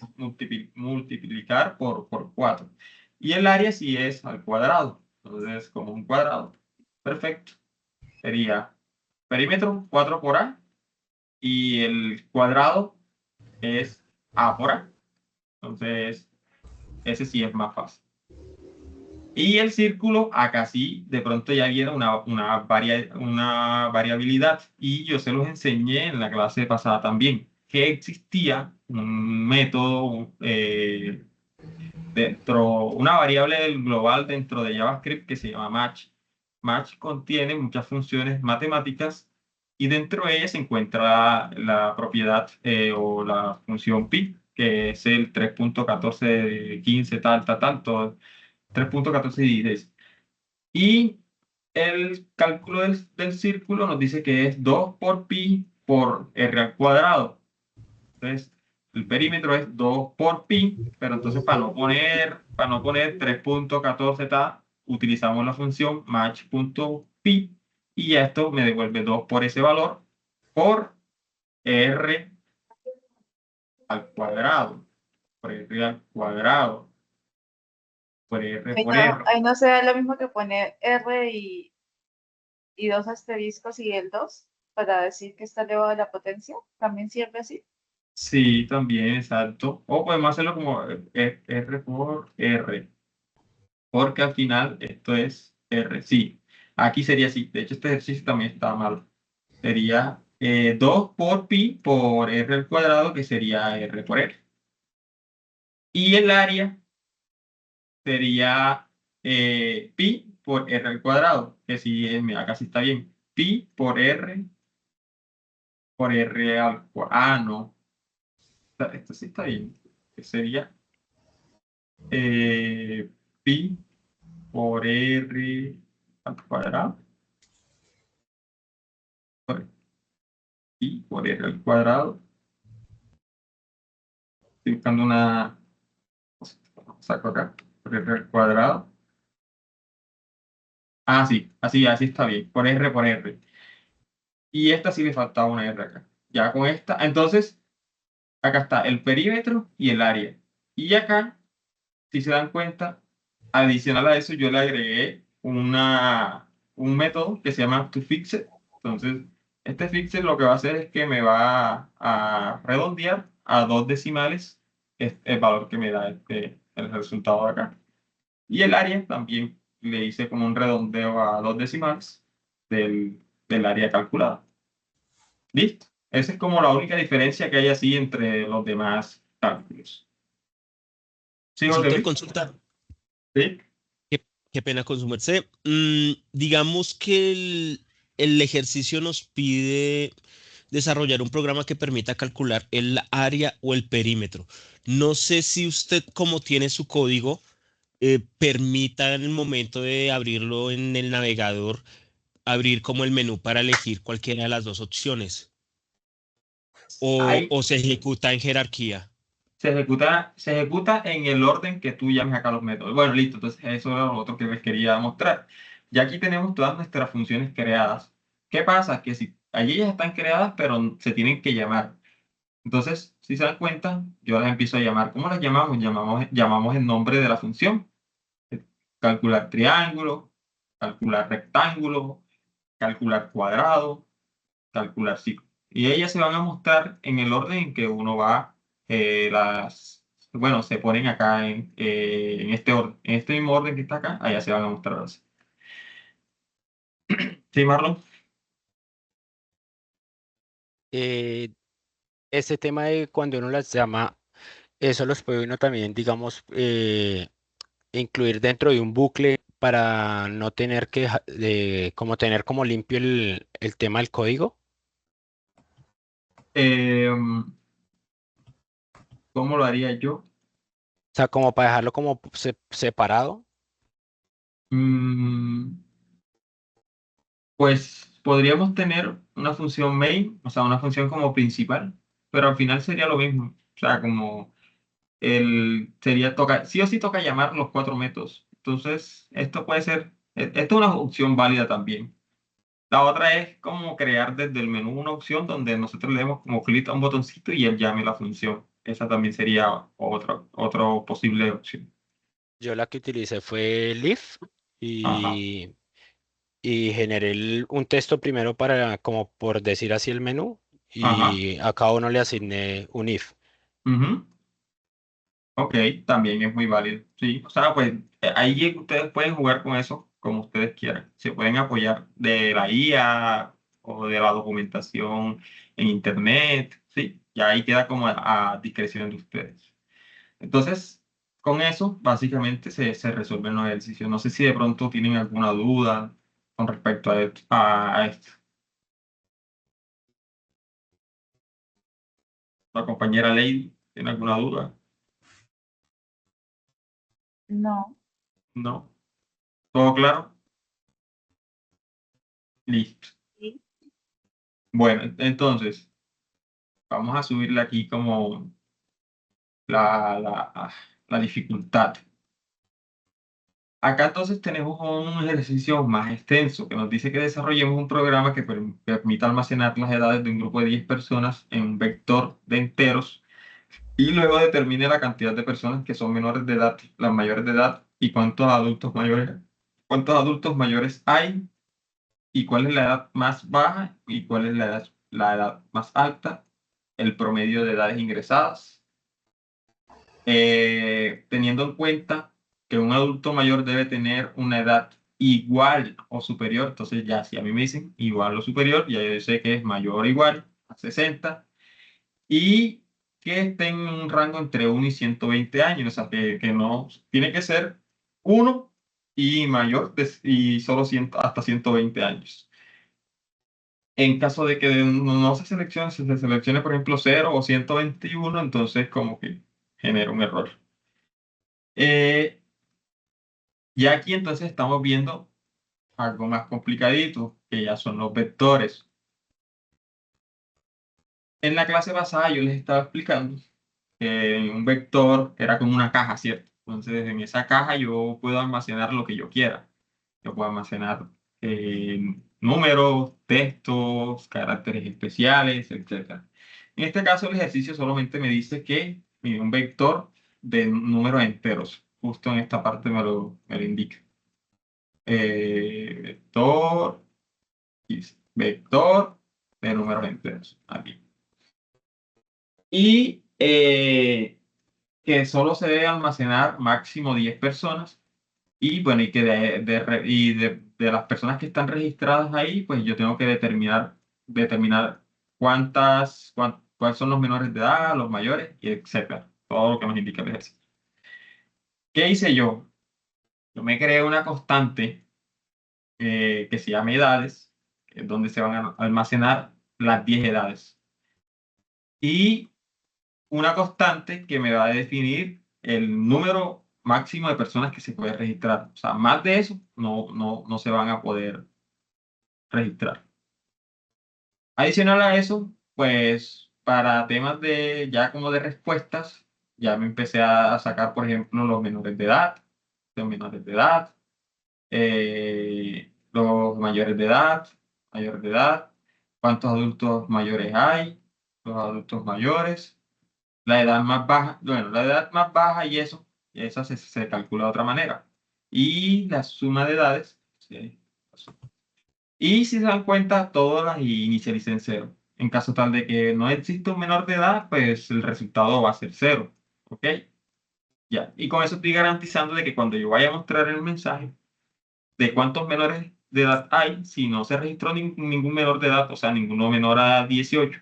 multiplicar por 4. Y el área sí es al cuadrado. Entonces, como un cuadrado. Perfecto. Sería perímetro 4 por A y el cuadrado es A por A. Entonces, ese sí es más fácil. Y el círculo, acá sí, de pronto ya viene una variabilidad. Y yo se los enseñé en la clase pasada también, que existía un método una variable global dentro de JavaScript que se llama match. Match contiene muchas funciones matemáticas y dentro de ellas se encuentra la propiedad o la función pi, que es el 3.1415 tal, todo 3.14 y 16. Y el cálculo del círculo nos dice que es 2 por pi por r al cuadrado. Entonces, el perímetro es 2 por pi, pero entonces para no poner 3.14 tal, utilizamos la función match.pi y ya esto me devuelve 2 por ese valor por r al cuadrado, por r al cuadrado, por r Ahí por no, r. ahí no se da lo mismo que poner R y 2 asteriscos y el 2 para decir que está elevado a la potencia. También sirve así. Sí, también, exacto. O podemos hacerlo como R por R, porque al final esto es R. Sí, aquí sería así. De hecho, este ejercicio también está mal. Sería 2 por pi por R al cuadrado, que sería R por R. Y el área sería pi por r al cuadrado, que si mira, acá sí está bien. Pi por r al cuadrado. Ah, no. Esto sí está bien. Que sería pi por r al cuadrado. Pi por r al cuadrado. Estoy buscando una. Saco acá. Por r al cuadrado. Ah, sí. Así está bien. Por r por r. Y esta sí le faltaba una r acá. Ya con esta. Entonces, acá está el perímetro y el área. Y acá, si se dan cuenta, adicional a eso, yo le agregué un método que se llama toFixit. Entonces, este fixit lo que va a hacer es que me va a redondear a 2 decimales el valor que me da el resultado de acá. Y el área también le hice como un redondeo a 2 decimales del área calculada. ¿Listo? Esa es como la única diferencia que hay así entre los demás cálculos. ¿Sí, José Instructor, Luis? consulta. Sí. Qué pena con su merced. Digamos que el ejercicio nos pide desarrollar un programa que permita calcular el área o el perímetro. No sé si usted, como tiene su código, permita en el momento de abrirlo en el navegador, abrir como el menú para elegir cualquiera de las dos opciones. Ahí O se ejecuta en jerarquía. se ejecuta en el orden que tú llames acá los métodos. Bueno, listo. Entonces, eso era lo otro que les quería mostrar. Ya aquí tenemos todas nuestras funciones creadas. ¿Qué pasa? Que si allí ya están creadas, pero se tienen que llamar. Entonces, si se dan cuenta, yo las empiezo a llamar. ¿Cómo las llamamos? Llamamos el nombre de la función. Calcular triángulo, calcular rectángulo, calcular cuadrado, calcular ciclo. Y ellas se van a mostrar en el orden en que uno va, bueno, se ponen acá en este orden, en este mismo orden que está acá, allá se van a mostrar así. ¿Sí, Marlon? Ese tema de cuando uno las llama, eso los puede uno también, digamos, incluir dentro de un bucle para no tener que, como tener como limpio el tema del código. ¿Cómo lo haría yo? O sea, como para dejarlo como separado. Mm, Pues podríamos tener una función main, o sea, una función como principal, pero al final sería lo mismo. O sea, como sí o sí toca llamar los 4 métodos. Entonces, esto puede ser, esto es una opción válida también. La otra es como crear desde el menú una opción donde nosotros le demos como clic a un botoncito y él llame la función. Esa también sería otra posible opción. Yo la que utilicé fue Leaf Ajá. y generé un texto primero para, como por decir así, el menú Ajá. y a cada uno le asigné un if. Ujú. Ok, también es muy válido. Sí, o sea, pues ahí ustedes pueden jugar con eso como ustedes quieran. Se pueden apoyar de la IA o de la documentación en internet, sí, ya ahí queda como a discreción de ustedes. Entonces, con eso básicamente se resuelven los ejercicios. No sé si de pronto tienen alguna duda con respecto a esto. La compañera Lady, ¿tiene alguna duda? No. ¿No? ¿Todo claro? Listo. Sí. Bueno, entonces, vamos a subirle aquí como la dificultad. Acá entonces tenemos un ejercicio más extenso que nos dice que desarrollemos un programa que permita almacenar las edades de un grupo de 10 personas en un vector de enteros y luego determine la cantidad de personas que son menores de edad, las mayores de edad y cuántos adultos mayores hay y cuál es la edad más baja y cuál es la edad más alta, el promedio de edades ingresadas, teniendo en cuenta que un adulto mayor debe tener una edad igual o superior. Entonces ya si a mí me dicen igual o superior, ya yo sé que es mayor o igual a 60 y que estén en un rango entre 1 y 120 años, o sea, que no tiene que ser 1 y mayor y solo hasta 120 años. En caso de que no se seleccione, por ejemplo, 0 o 121, entonces como que genera un error. Ya aquí entonces estamos viendo algo más complicadito, que ya son los vectores. En la clase pasada yo les estaba explicando que un vector era como una caja, ¿cierto? Entonces en esa caja yo puedo almacenar lo que yo quiera. Yo puedo almacenar números, textos, caracteres especiales, etc. En este caso el ejercicio solamente me dice que un vector de números enteros. Justo en esta parte me lo indica. Vector, vector de números enteros. Aquí. Y que solo se debe almacenar máximo 10 personas. Y bueno, y que de las personas que están registradas ahí, pues yo tengo que determinar cuáles son los menores de edad, los mayores, y etcétera. Todo lo que nos indica el ejercicio. ¿Qué hice yo? Yo me creé una constante que se llama edades, que es donde se van a almacenar las 10 edades. Y una constante que me va a definir el número máximo de personas que se puede registrar. O sea, más de eso no se van a poder registrar. Adicional a eso, pues para temas de ya como de respuestas, ya me empecé a sacar, por ejemplo, los menores de edad, los mayores de edad, cuántos adultos mayores hay, los adultos mayores. La edad más baja, bueno, la edad más baja y eso, esa se calcula de otra manera. Y la suma de edades, sí. Y si se dan cuenta, todas las inicialicé en cero. En caso tal de que no exista un menor de edad, pues el resultado va a ser cero. ¿Ok? Ya. Y con eso estoy garantizando de que cuando yo vaya a mostrar el mensaje de cuántos menores de edad hay, si no se registró ningún menor de edad, o sea, ninguno menor a 18,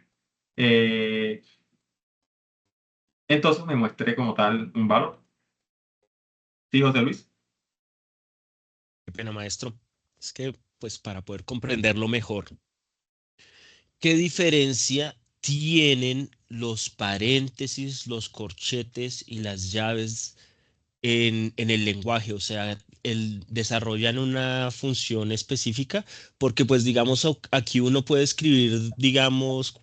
entonces me muestre como tal un valor. ¿Sí, José Luis? Qué pena, maestro. Es que, pues, para poder comprenderlo mejor, ¿qué diferencia tienen los paréntesis, los corchetes y las llaves en el lenguaje? O sea, desarrollan una función específica, porque pues digamos aquí uno puede escribir, digamos,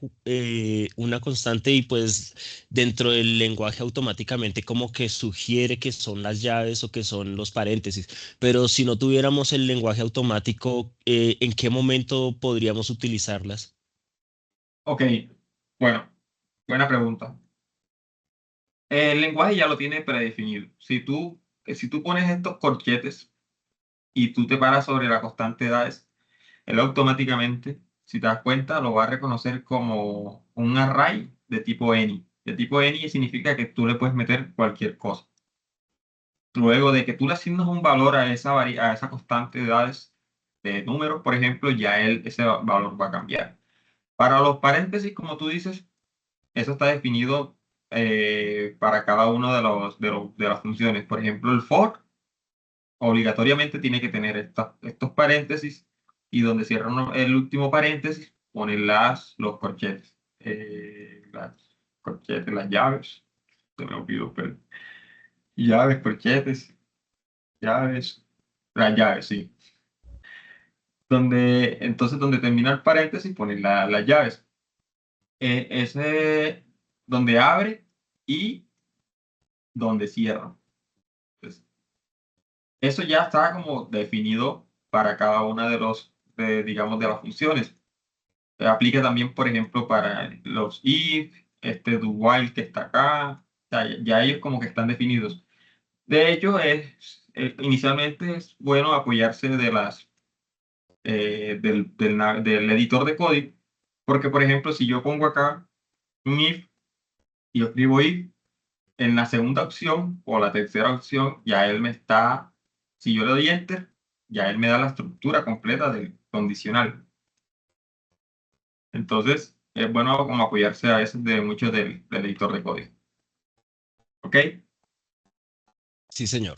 una constante y pues dentro del lenguaje automáticamente como que sugiere que son las llaves o que son los paréntesis. Pero si no tuviéramos el lenguaje automático, ¿en qué momento podríamos utilizarlas? Ok, bueno, buena pregunta. El lenguaje ya lo tiene predefinido. Si tú pones estos corchetes y tú te paras sobre la constante de edades, él automáticamente, si te das cuenta, lo va a reconocer como un array de tipo any. De tipo any significa que tú le puedes meter cualquier cosa. Luego de que tú le asignas un valor a esa constante de edades de números, por ejemplo, ya ese valor va a cambiar. Para los paréntesis, como tú dices, eso está definido para cada uno de las funciones. Por ejemplo, el for obligatoriamente tiene que tener estos paréntesis y donde cierra el último paréntesis ponen los corchetes. Las llaves. Se me olvidó, pero llaves, corchetes, llaves, las llaves, sí. Entonces, donde termina el paréntesis ponen las llaves. Ese donde abre y donde cierra. Entonces, eso ya está como definido para cada una digamos, de las funciones. Aplica también, por ejemplo, para los if, do while que está acá. O sea, ya ellos como que están definidos. De hecho, inicialmente es bueno apoyarse del editor de código, porque, por ejemplo, si yo pongo acá un if y yo escribo if, en la segunda opción o la tercera opción, si yo le doy enter, ya él me da la estructura completa del condicional. Entonces, es bueno como apoyarse a veces de mucho del editor de código. ¿Ok? Sí, señor.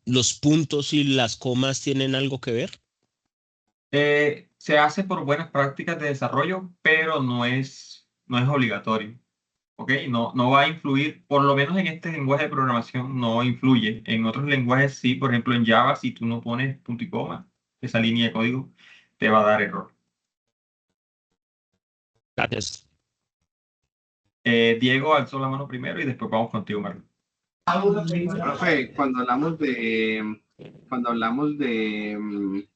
¿Los puntos y las comas tienen algo que ver? Se hace por buenas prácticas de desarrollo, pero no es obligatorio. ¿Ok? No va a influir, por lo menos en este lenguaje de programación no influye. En otros lenguajes sí, por ejemplo en Java, si tú no pones punto y coma, esa línea de código te va a dar error. Gracias. Diego alzó la mano primero y después vamos contigo, Marlon. Profe, cuando hablamos de,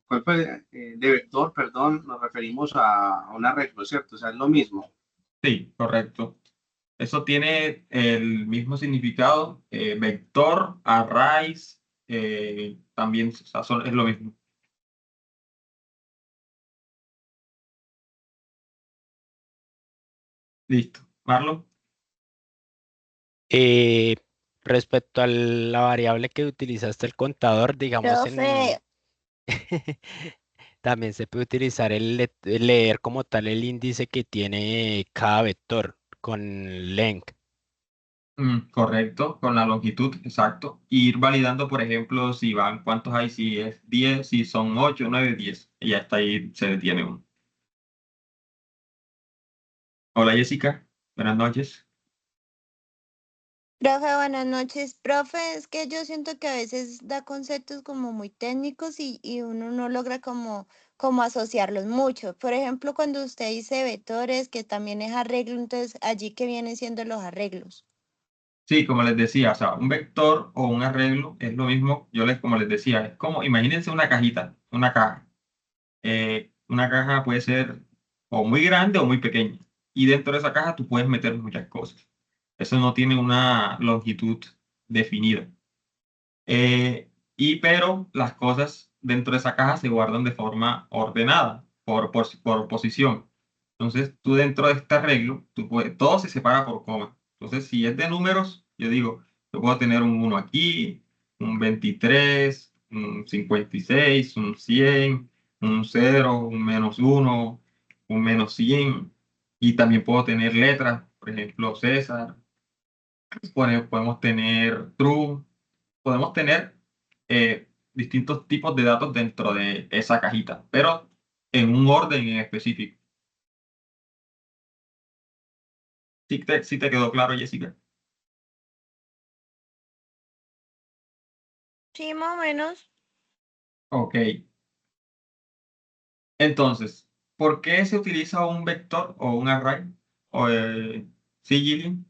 ¿cuál fue? De vector, perdón, nos referimos a un arreglo, ¿cierto? O sea, es lo mismo. Sí, correcto. Eso tiene el mismo significado. Vector, arrays, también o sea, es lo mismo. Listo. Marlon. Respecto a la variable que utilizaste el contador, digamos Profe, también se puede utilizar el leer como tal el índice que tiene cada vector con length. Correcto, con la longitud, exacto. Y ir validando, por ejemplo, si van, cuántos hay, si es 10, si son 8, 9, 10. Y ya está ahí, se detiene uno. Hola Jessica, buenas noches. Profe, buenas noches. Profe, es que yo siento que a veces da conceptos como muy técnicos y uno no logra como asociarlos mucho. Por ejemplo, cuando usted dice vectores, que también es arreglo, entonces allí que vienen siendo los arreglos. Sí, como les decía, o sea, un vector o un arreglo es lo mismo, como les decía, es como, imagínense una cajita, una caja. Una caja puede ser o muy grande o muy pequeña. Y dentro de esa caja tú puedes meter muchas cosas. Eso no tiene una longitud definida. Pero las cosas dentro de esa caja se guardan de forma ordenada, por posición. Entonces, tú dentro de este arreglo, todo se separa por coma. Entonces, si es de números, yo digo, yo puedo tener un 1 aquí, un 23, un 56, un 100, un 0, un -1, un -100. Y también puedo tener letras, por ejemplo, César. Podemos tener true, podemos tener distintos tipos de datos dentro de esa cajita, pero en un orden en específico. Sí te quedó claro, Jessica? Sí, más o menos. Ok. Entonces, ¿por qué se utiliza un vector o un array? O, ¿sí, Gillian?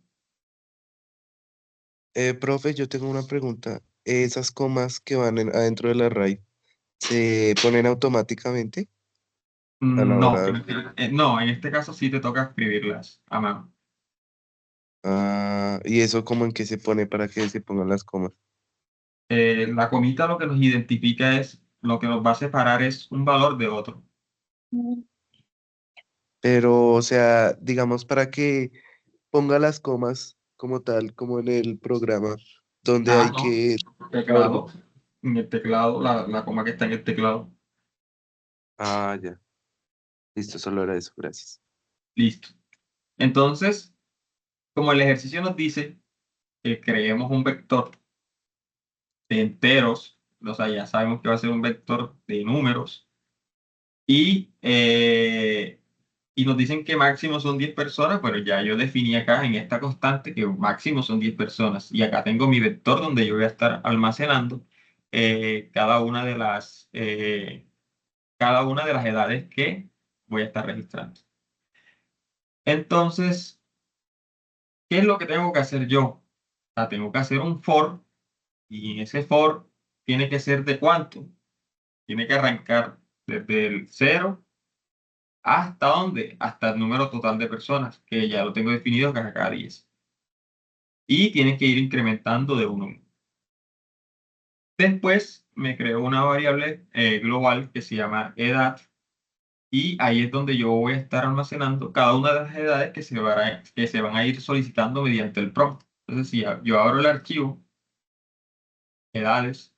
Profe, yo tengo una pregunta. ¿Esas comas que van adentro del array se ponen automáticamente a la No, hora? no, en este caso sí te toca escribirlas a mano. Ah, ¿y eso cómo en qué se pone para que se pongan las comas? La comita lo que nos identifica lo que nos va a separar es un valor de otro. Pero, o sea, digamos para que ponga las comas como tal, como en el programa, donde hay No, que teclado, en el teclado, la coma que está en el teclado. Ah, ya. Listo, solo era eso, gracias. Listo. Entonces, como el ejercicio nos dice que creemos un vector de enteros, o sea, ya sabemos que va a ser un vector de números, y, y nos dicen que máximo son 10 personas, pero ya yo definí acá en esta constante que máximo son 10 personas, y acá tengo mi vector donde yo voy a estar almacenando cada una de las edades que voy a estar registrando. Entonces, ¿qué es lo que tengo que hacer yo? O sea, tengo que hacer un for. Y ese for tiene que ser de cuánto. Tiene que arrancar desde el 0 hasta dónde, hasta el número total de personas, que ya lo tengo definido que es acá 10. Y tiene que ir incrementando de 1 en 1. Después me creo una variable global que se llama edad. Y ahí es donde yo voy a estar almacenando cada una de las edades que se van a ir solicitando mediante el prompt. Entonces, si yo abro el archivo, edades,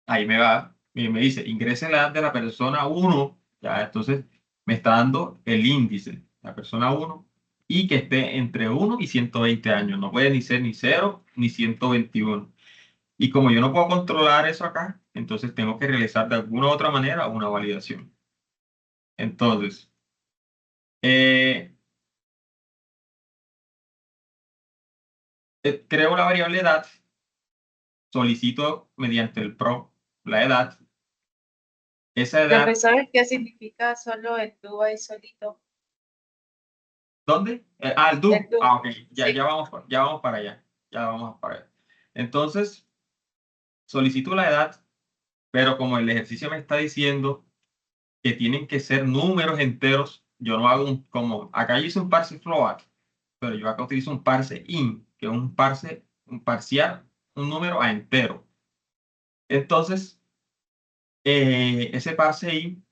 ahí me dice, ingrese la edad de la persona 1, ya, entonces me está dando el índice, la persona 1, y que esté entre 1 y 120 años. No puede ni ser ni 0 ni 121. Y como yo no puedo controlar eso acá, entonces tengo que realizar de alguna u otra manera una validación. Entonces, creo la variable edad, solicito mediante el prompt la edad. Esa edad, Profesor, ¿qué significa solo el do ahí solito? ¿dónde? El do. El do. Ok, ya, Sí. ya vamos para allá. Ya vamos para allá. Entonces, solicito la edad, pero como el ejercicio me está diciendo que tienen que ser números enteros, yo no hago como, acá yo hice un parse float, pero yo acá utilizo un parse in, que es un parcial, un número a entero. Entonces, ese parse in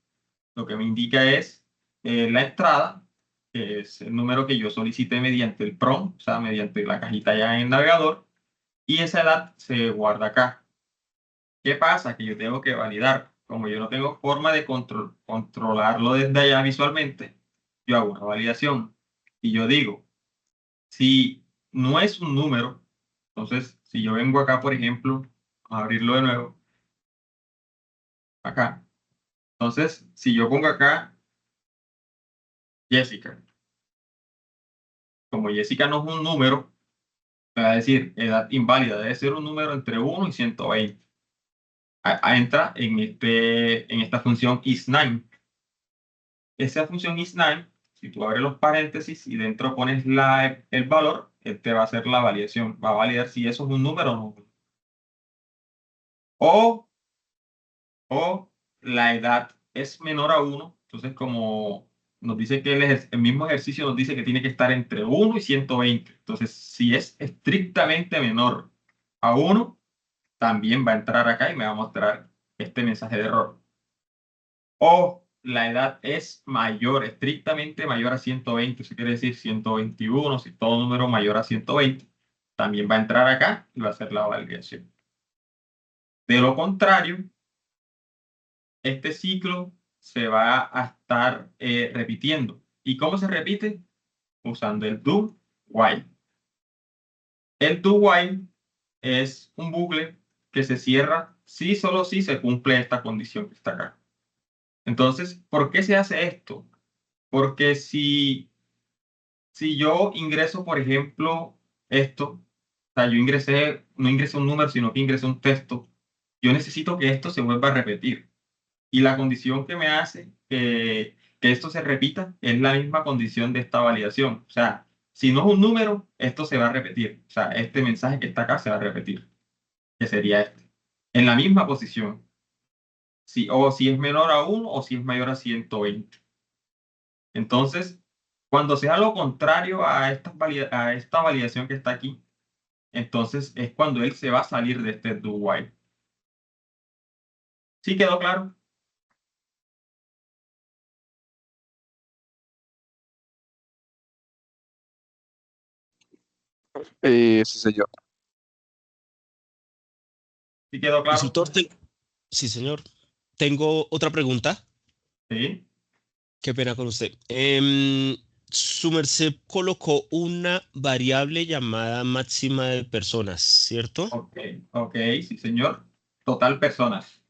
lo que me indica es la entrada, que es el número que yo solicité mediante el prompt, o sea, mediante la cajita ya en el navegador, y esa edad se guarda acá. ¿Qué pasa? Que yo tengo que validar. Como yo no tengo forma de controlarlo desde allá visualmente, yo hago una validación. Y yo digo, si no es un número, entonces, si yo vengo acá, por ejemplo, a abrirlo de nuevo, acá. Entonces, si yo pongo acá Jessica, como Jessica no es un número, me va a decir edad inválida, debe ser un número entre 1 y 120. Entra en esta función is9. Esa función is9, si tú abres los paréntesis y dentro pones el valor, él te va a hacer la validación. Va a validar si eso es un número o no. O la edad es menor a 1. Entonces, como nos dice que el mismo ejercicio nos dice que tiene que estar entre 1 y 120. Entonces, si es estrictamente menor a 1, también va a entrar acá y me va a mostrar este mensaje de error. O la edad es mayor, estrictamente mayor a 120, eso quiere decir 121, si todo número mayor a 120, también va a entrar acá y va a hacer la validación. De lo contrario, este ciclo se va a estar repitiendo. ¿Y cómo se repite? Usando el do while. El do while es un bucle que se cierra si solo si se cumple esta condición que está acá. Entonces, ¿por qué se hace esto? Porque si yo ingreso, por ejemplo, esto, o sea, no ingresé un número, sino que ingresé un texto, yo necesito que esto se vuelva a repetir. Y la condición que me hace que esto se repita es la misma condición de esta validación. O sea, si no es un número, esto se va a repetir. O sea, este mensaje que está acá se va a repetir, que sería este. En la misma posición. O si es menor a 1 o si es mayor a 120. Entonces, cuando sea lo contrario a esta validación que está aquí, entonces es cuando él se va a salir de este do while. ¿Sí quedó claro? Sí, señor. ¿Sí quedó claro? Instructor, sí, señor. Tengo otra pregunta. Sí. Qué pena con usted. Su merced colocó una variable llamada máxima de personas, ¿cierto? Ok, sí, señor. Total personas.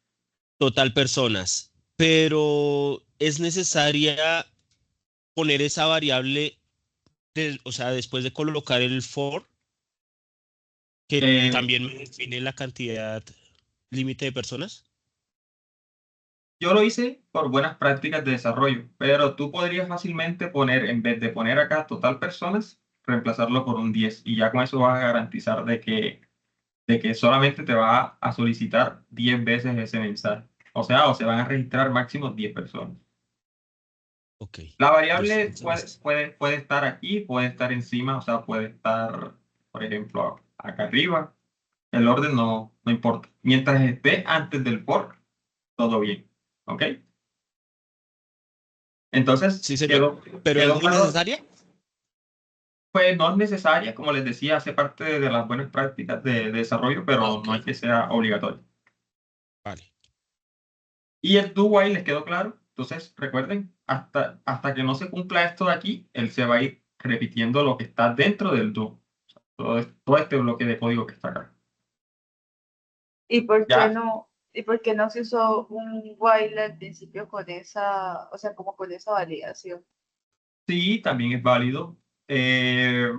Total personas. Pero es necesaria poner esa variable, o sea, después de colocar el for, que también me define la cantidad límite de personas. Yo lo hice por buenas prácticas de desarrollo, pero tú podrías fácilmente poner, en vez de poner acá total personas, reemplazarlo por un 10 y ya con eso vas a garantizar de que solamente te va a solicitar 10 veces ese mensaje. O sea, o se van a registrar máximo 10 personas. Ok. La variable Muchas gracias. puede estar aquí, puede estar encima, o sea, puede estar, por ejemplo, acá arriba. El orden no importa. Mientras esté antes del for, todo bien. ¿Ok? Entonces, Sí, señor. ¿Pero es quedó muy claro. necesaria? Pues no es necesaria, como les decía, hace parte de las buenas prácticas de desarrollo, pero Ok. no es que sea obligatorio. Vale. Y el do while les quedó claro. Entonces, recuerden, hasta que no se cumpla esto de aquí, él se va a ir repitiendo lo que está dentro del do. Todo este bloque de código que está acá. ¿Y por qué ¿Ya? no se usó un while al principio con esa, o sea, como con esa validación? Sí, también es válido. Queda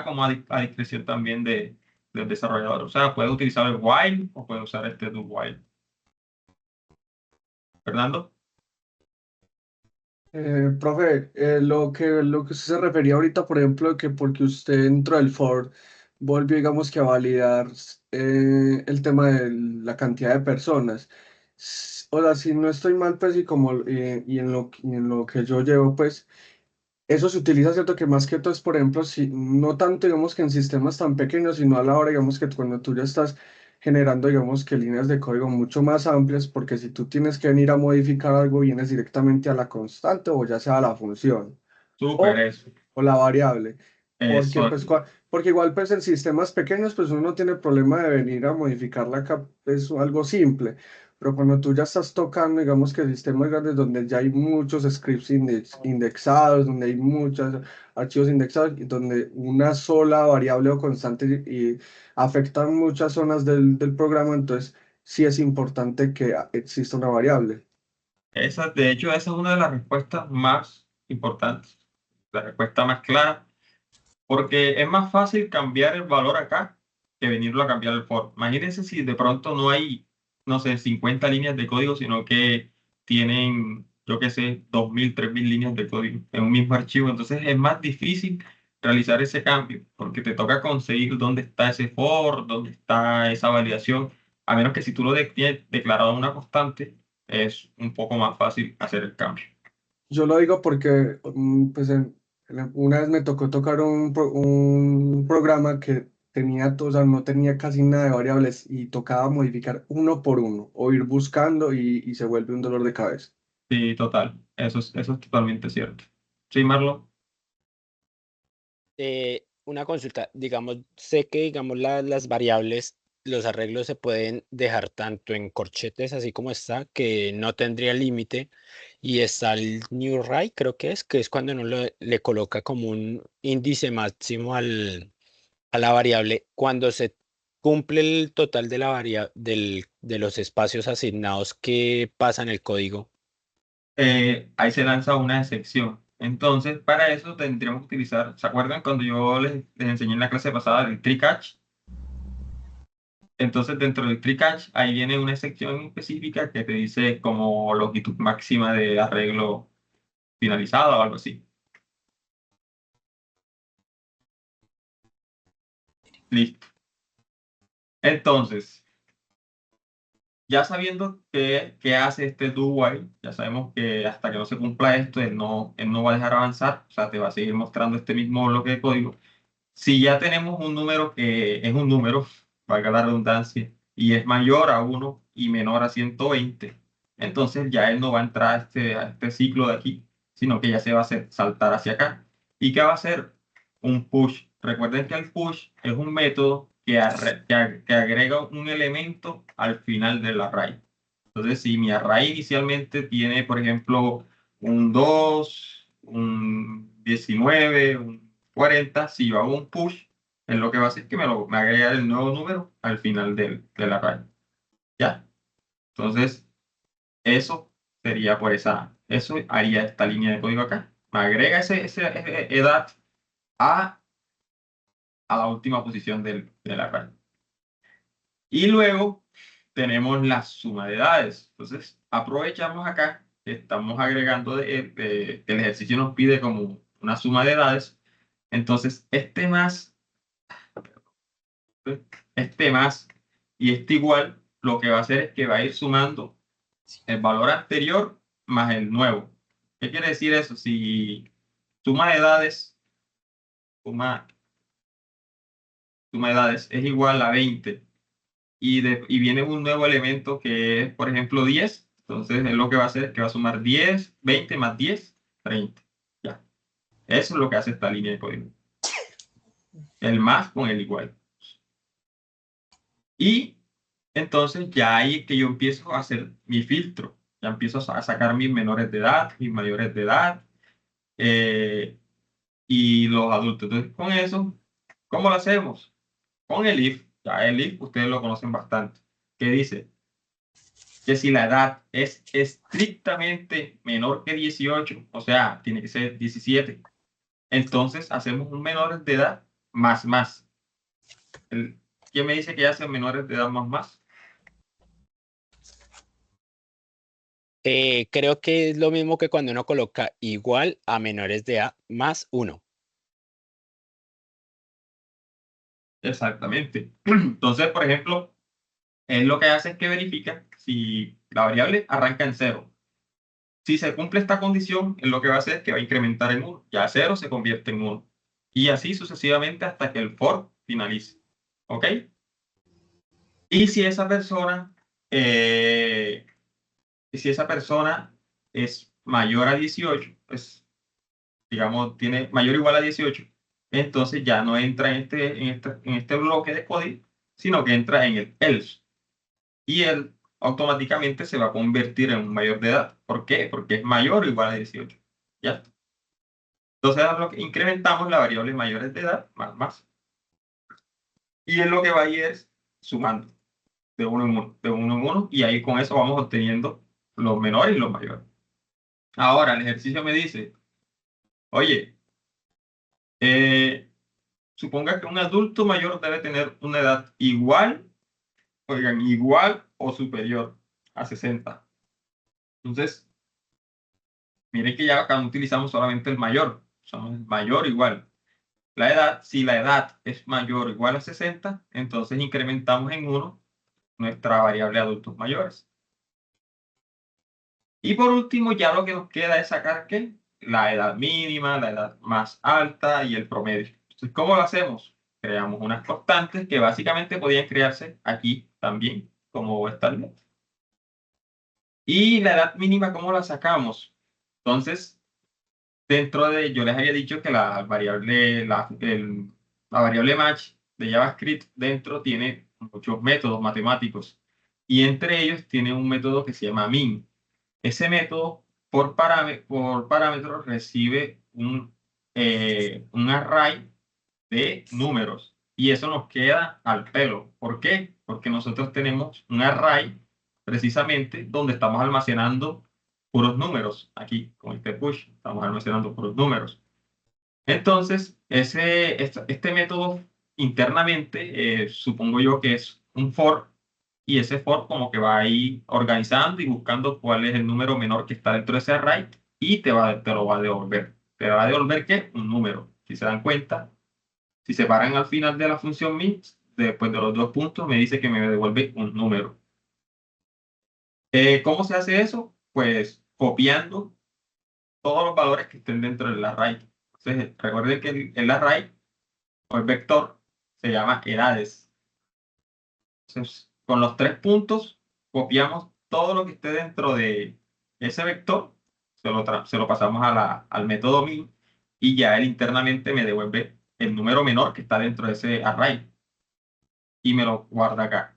como a discreción también del desarrollador. O sea, puede utilizar el while o puede usar este do while. Fernando. Profe, lo que usted se refería ahorita, por ejemplo, que porque usted dentro del for volvió, digamos que a validar el tema de la cantidad de personas. O sea, si no estoy mal, pues, y en lo que yo llevo, pues, eso se utiliza, ¿cierto? Que más que todo es, por ejemplo, si, no tanto, digamos, que en sistemas tan pequeños, sino a la hora, digamos, que cuando tú ya estás generando, digamos, que líneas de código mucho más amplias, porque si tú tienes que venir a modificar algo, vienes directamente a la constante o ya sea a la función Súper o, eso. o la variable. Porque, Eso. pues, porque igual, pues, en sistemas pequeños, pues, uno no tiene problema de venir a modificar es algo simple. Pero cuando tú ya estás tocando, digamos que sistemas grandes donde ya hay muchos scripts indexados, donde hay muchos archivos indexados, y donde una sola variable o constante afecta muchas zonas del programa, entonces sí es importante que exista una variable. De hecho, esa es una de las respuestas más importantes, la respuesta más clara, porque es más fácil cambiar el valor acá que venirlo a cambiar el for. Imagínense si de pronto no hay, no sé, 50 líneas de código, sino que tienen, yo qué sé, 2000, 3000 líneas de código en un mismo archivo. Entonces es más difícil realizar ese cambio, porque te toca conseguir dónde está ese for, dónde está esa validación, a menos que si tú lo tienes declarado una constante, es un poco más fácil hacer el cambio. Yo lo digo porque pues una vez me tocó tocar un programa que tenía, o sea, no tenía casi nada de variables y tocaba modificar uno por uno o ir buscando y se vuelve un dolor de cabeza. Sí, total, eso es totalmente cierto. Sí, Marlon. Una consulta, digamos, sé que digamos las variables, los arreglos se pueden dejar tanto en corchetes así como está, que no tendría límite, y está el new write, creo que es cuando uno le coloca como un índice máximo a la variable. Cuando se cumple el total de de los espacios asignados, ¿qué pasa en el código? Ahí se lanza una excepción. Entonces, para eso tendríamos que utilizar, ¿se acuerdan cuando yo les enseñé en la clase pasada el try catch? Entonces, dentro del try catch, ahí viene una sección específica que te dice como longitud máxima de arreglo finalizado o algo así. Listo. Entonces, ya sabiendo qué hace este do while, ya sabemos que hasta que no se cumpla esto, él no va a dejar avanzar, o sea, te va a seguir mostrando este mismo bloque de código. Si ya tenemos un número que es un número, valga la redundancia, y es mayor a 1 y menor a 120, entonces ya él no va a entrar a este ciclo de aquí, sino que ya se va a saltar hacia acá. ¿Y qué va a hacer? Un push. Recuerden que el push es un método que agrega un elemento al final del array. Entonces, si mi array inicialmente tiene, por ejemplo, un 2, un 19, un 40, si yo hago un push, es lo que va a hacer es que me agrega el nuevo número al final del array. ¿Ya? Entonces, eso sería eso haría esta línea de código acá. Me agrega ese edad a, a la última posición del array. Y luego tenemos la suma de edades. Entonces, aprovechamos acá que estamos agregando, que el ejercicio nos pide como una suma de edades. Entonces, este más y este igual, lo que va a hacer es que va a ir sumando el valor anterior más el nuevo. ¿Qué quiere decir eso? Si suma de edades, suma, suma de edades es igual a 20 y viene un nuevo elemento que es, por ejemplo, 10, entonces es lo que va a hacer es que va a sumar 10, 20 más 10, 30. Ya. Eso es lo que hace esta línea de código. El más con el igual. Y entonces ya ahí es que yo empiezo a hacer mi filtro. Ya empiezo a sacar mis menores de edad, mis mayores de edad y los adultos. Entonces, con eso, ¿cómo lo hacemos? Con el if. Ya el if ustedes lo conocen bastante. ¿Qué dice? Que si la edad es estrictamente menor que 18, o sea, tiene que ser 17, entonces hacemos un menores de edad más. ¿Quién me dice que hacen menores de edad más? Creo que es lo mismo que cuando uno coloca igual a menores de edad más 1. Exactamente. Entonces, por ejemplo, él lo que hace es que verifica si la variable arranca en 0. Si se cumple esta condición, él lo que va a hacer es que va a incrementar en 1. Ya 0 se convierte en 1. Y así sucesivamente hasta que el for finalice. ¿Ok? Y si esa persona, es mayor a 18, pues digamos, tiene mayor o igual a 18, entonces ya no entra en este bloque de código, sino que entra en el else. Y él automáticamente se va a convertir en un mayor de edad. ¿Por qué? Porque es mayor o igual a 18. ¿Ya? Entonces, a lo que incrementamos la variable mayores de edad, más. Y es lo que va a ir es sumando de uno en uno, de uno en uno, y ahí con eso vamos obteniendo los menores y los mayores. Ahora, el ejercicio me dice, oye, suponga que un adulto mayor debe tener una edad igual, oigan, igual o superior a 60. Entonces, miren que ya acá no utilizamos solamente el mayor, usamos el mayor igual. La edad, si la edad es mayor o igual a 60, entonces incrementamos en 1 nuestra variable adultos mayores. Y por último, ya lo que nos queda es sacar ¿qué? La edad mínima, la edad más alta y el promedio. Entonces, ¿cómo lo hacemos? Creamos unas constantes que básicamente podían crearse aquí también, como esta. Y la edad mínima, ¿cómo la sacamos? Entonces, yo les había dicho que la variable match de JavaScript dentro tiene muchos métodos matemáticos. Y entre ellos tiene un método que se llama min. Ese método, por parámetro, recibe un array de números. Y eso nos queda al pelo. ¿Por qué? Porque nosotros tenemos un array precisamente donde estamos almacenando puros números. Aquí, con este push, estamos almacenando puros números. Entonces, este método internamente, supongo yo que es un for, y ese for como que va ahí organizando y buscando cuál es el número menor que está dentro de ese array y te lo va a devolver. ¿Te va a devolver qué? Un número. Si se dan cuenta, si se paran al final de la función mix, después de los dos puntos, me dice que me devuelve un número. ¿Cómo se hace eso? Pues copiando todos los valores que estén dentro del array. Entonces, recuerden que el array o el vector se llama edades. Entonces, con los 3 puntos, copiamos todo lo que esté dentro de ese vector, se lo pasamos al método min, y ya él internamente me devuelve el número menor que está dentro de ese array y me lo guarda acá.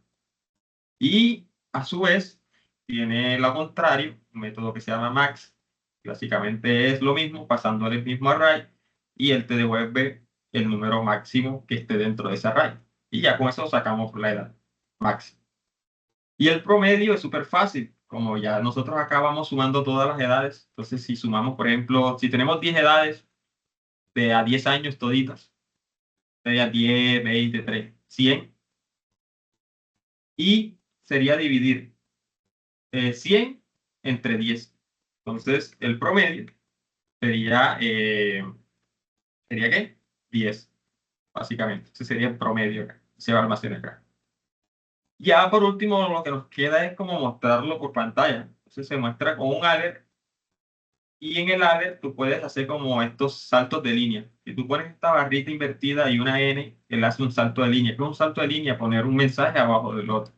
Y a su vez, tiene lo contrario, un método que se llama max. Básicamente es lo mismo, pasándole el mismo array, y él te devuelve el número máximo que esté dentro de ese array. Y ya con eso sacamos la edad máxima. Y el promedio es súper fácil, como ya nosotros acá vamos sumando todas las edades. Entonces, si sumamos, por ejemplo, si tenemos 10 edades de a 10 años toditas, sería 10, 20, 3, 100. Y sería dividir 100 entre 10. Entonces, el promedio sería, ¿sería qué? 10, básicamente. Ese sería el promedio acá. Se va a almacenar acá. Ya por último, lo que nos queda es como mostrarlo por pantalla. Entonces se muestra con un alert, y en el alert tú puedes hacer como estos saltos de línea. Si tú pones esta barrita invertida y una N, él hace un salto de línea. ¿Qué es un salto de línea? Poner un mensaje abajo del otro.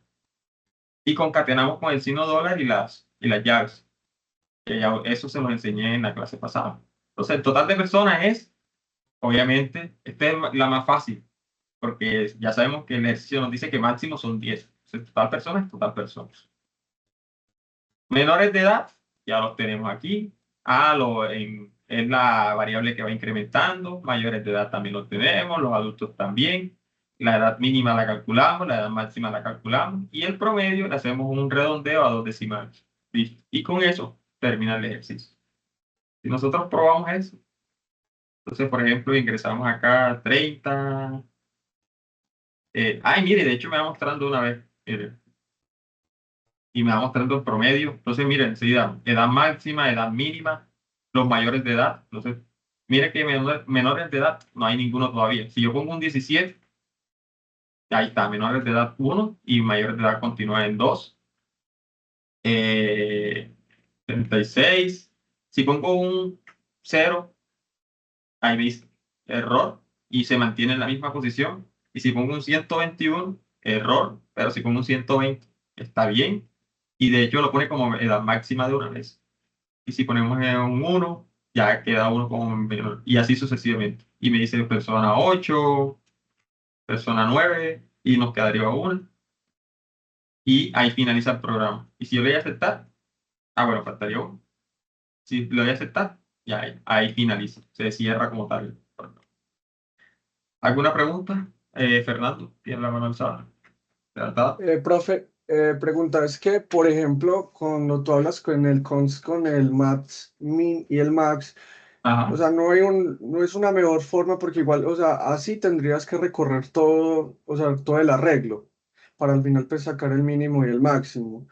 Y concatenamos con el signo dólar y las llaves. Que ya eso se los enseñé en la clase pasada. Entonces, el total de personas es, obviamente, esta es la más fácil, porque ya sabemos que el ejercicio nos dice que máximo son 10. Entonces, total personas es total personas. Menores de edad, ya los tenemos aquí. Es la variable que va incrementando. Mayores de edad también los tenemos, los adultos también. La edad mínima la calculamos, la edad máxima la calculamos. Y el promedio le hacemos un redondeo a 2 decimales. Listo. Y con eso termina el ejercicio. Si nosotros probamos eso, entonces, por ejemplo, ingresamos acá 30. Mire, de hecho me va mostrando una vez. Mire, y me va mostrando el promedio. Entonces, miren, enseguida, edad máxima, edad mínima, los mayores de edad. Entonces, mire que menores de edad no hay ninguno todavía. Si yo pongo un 17, ahí está, menores de edad 1 y mayores de edad continúa en 2. 36. Si pongo un 0, ahí me dice error y se mantiene en la misma posición. Y si pongo un 121, error, pero si pongo un 120, está bien. Y de hecho lo pone como edad máxima de una vez. Y si ponemos un 1, ya queda uno como menor. Y así sucesivamente. Y me dice persona 8, persona 9, y nos quedaría 1. Y ahí finaliza el programa. Y si yo le doy a aceptar, bueno, faltaría 1. Si le doy a aceptar, ya ahí finaliza. Se cierra como tal. ¿Alguna pregunta? Fernando, tiene la mano alzada. ¿Verdad? Profe, pregunta, es que, por ejemplo, cuando tú hablas con con el max min y el max, Ajá. o sea, no es una mejor forma porque igual, o sea, así tendrías que recorrer todo, o sea, todo el arreglo para al final pues sacar el mínimo y el máximo.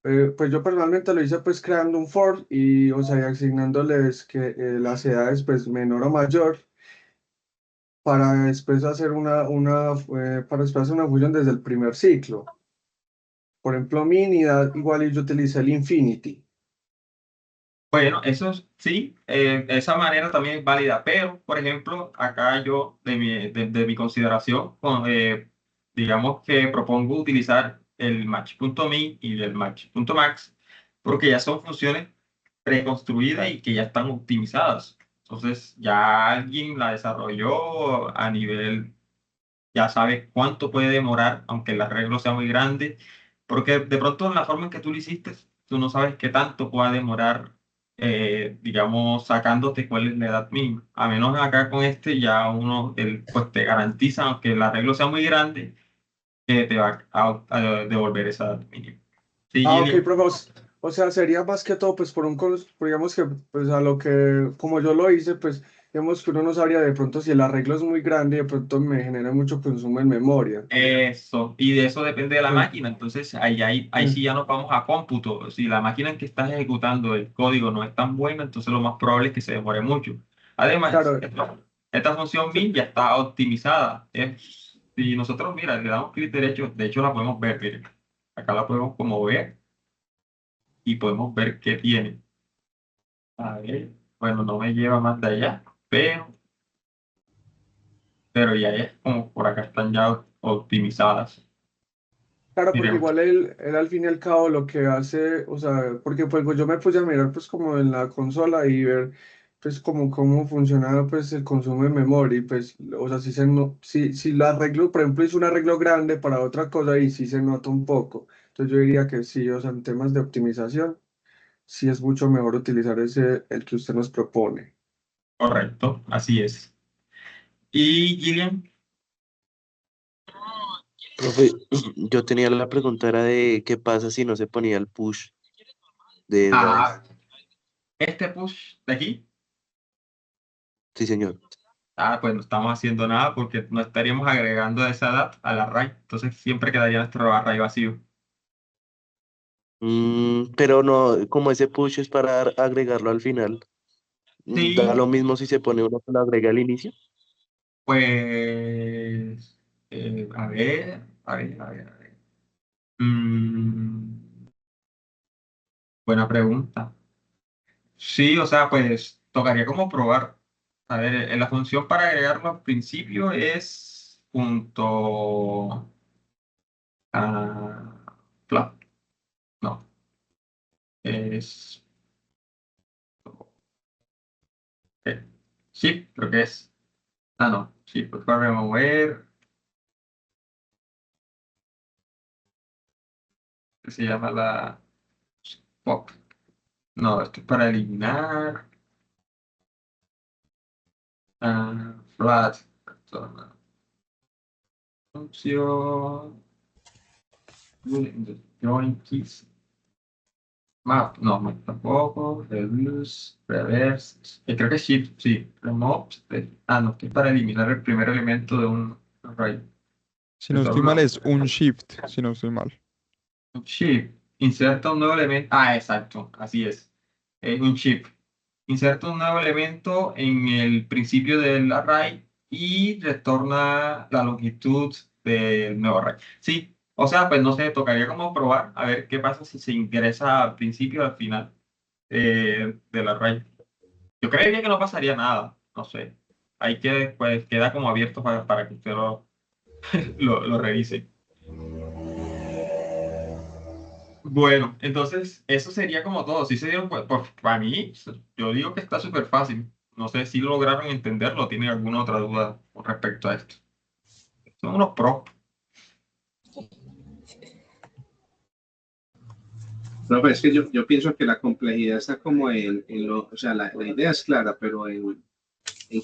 Pues yo personalmente lo hice pues creando un for y, o sea, y asignándoles que las edades pues menor o mayor para después hacer para después hacer una fusión desde el primer ciclo. Por ejemplo, minidad igual y yo utilicé el infinity. Bueno, sí, esa manera también es válida, pero, por ejemplo, acá yo, de mi consideración, digamos que propongo utilizar el match.min y el match.max, porque ya son funciones preconstruidas y que ya están optimizadas. Entonces, ya alguien la desarrolló a nivel, ya sabe cuánto puede demorar, aunque el arreglo sea muy grande, porque de pronto en la forma en que tú lo hiciste, tú no sabes qué tanto pueda demorar, digamos, sacándote cuál es la edad mínima. A menos acá con este ya pues te garantiza, aunque el arreglo sea muy grande, que te va a devolver esa edad mínima. Sí, Ah, ok, Gillian. profe. O sea, sería más que todo, pues, digamos que, pues, a lo que, como yo lo hice, pues, digamos que uno no sabría de pronto si el arreglo es muy grande y de pronto me genera mucho consumo en memoria. Eso, y de eso depende de la Eh, máquina. Entonces, ahí eh, sí ya nos vamos a cómputo. Si la máquina en que estás ejecutando el código no es tan buena, entonces lo más probable es que se demore mucho. Además, claro, esta función bin ya está optimizada. Si nosotros, mira, le damos clic derecho, de hecho la podemos ver, miren. Acá la podemos como ver y podemos ver qué tiene. A ver, bueno, no me lleva más de allá, pero ya es como por acá están ya optimizadas. claro, porque Miren. igual él al fin y al cabo lo que hace, o sea, porque pues yo me puse a mirar pues como en la consola y ver pues como cómo funcionaba pues el consumo de memoria y pues, o sea, si lo arreglo, por ejemplo, hice un arreglo grande para otra cosa y sí se nota un poco. Entonces yo diría que sí, o sea, en temas de optimización, sí es mucho mejor utilizar el que usted nos propone. Correcto, así es. Y Gillian, Profe, yo tenía la pregunta era de qué pasa si no se ponía el push de edades. ah, este push de aquí, Sí, señor. pues no estamos haciendo nada porque no estaríamos agregando esa edad al array. Entonces siempre quedaría nuestro array vacío. Pero no, como ese push es para agregarlo al final, da Sí, lo mismo si se pone uno que lo agrega al inicio. pues, a ver. Mm, buena pregunta. Sí, o sea, pues tocaría como probar. A ver, la función para agregarlo al principio es punto a plot. No, es eh, sí, creo que es. No, sí, pues para remover, ¿qué se llama fuck. No, esto es para eliminar. Flat. Función. Join keys. Map, no, map tampoco. Reduce, reverse. Creo que shift, sí. Remove. No, esto es para eliminar el primer elemento de un array. Si no estoy mal, es un shift, si no estoy mal. Shift. Inserta un nuevo elemento. Exacto, así es. Es un shift. Inserta un nuevo elemento en el principio del array y retorna la longitud del nuevo array. Sí, o sea, pues no sé, tocaría como probar a ver qué pasa si se ingresa al principio o al final del array. Yo creería que no pasaría nada, no sé. Ahí que, pues, queda como abierto para que usted lo revise. Bueno, entonces eso sería como todo. Si se dieron, pues, para mí, yo digo que está súper fácil. No sé si lograron entenderlo o tienen alguna otra duda con respecto a esto. Son unos pros. No, pero es que yo pienso que la complejidad está como o sea, la idea es clara, pero en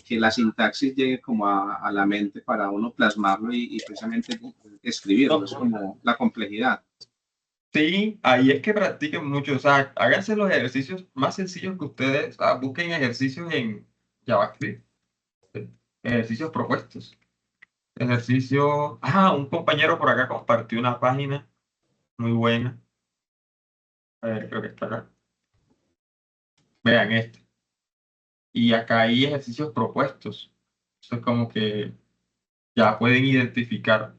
que la sintaxis llegue como a la mente para uno plasmarlo y precisamente escribirlo, es como la complejidad. Sí, ahí es que practiquen mucho. O sea, háganse los ejercicios más sencillos que ustedes. Busquen ejercicios en JavaScript. Ejercicios propuestos. Ejercicio. Un compañero por acá compartió una página muy buena. A ver, creo que está acá. Vean esto. Y acá hay ejercicios propuestos. Eso es como que ya pueden identificar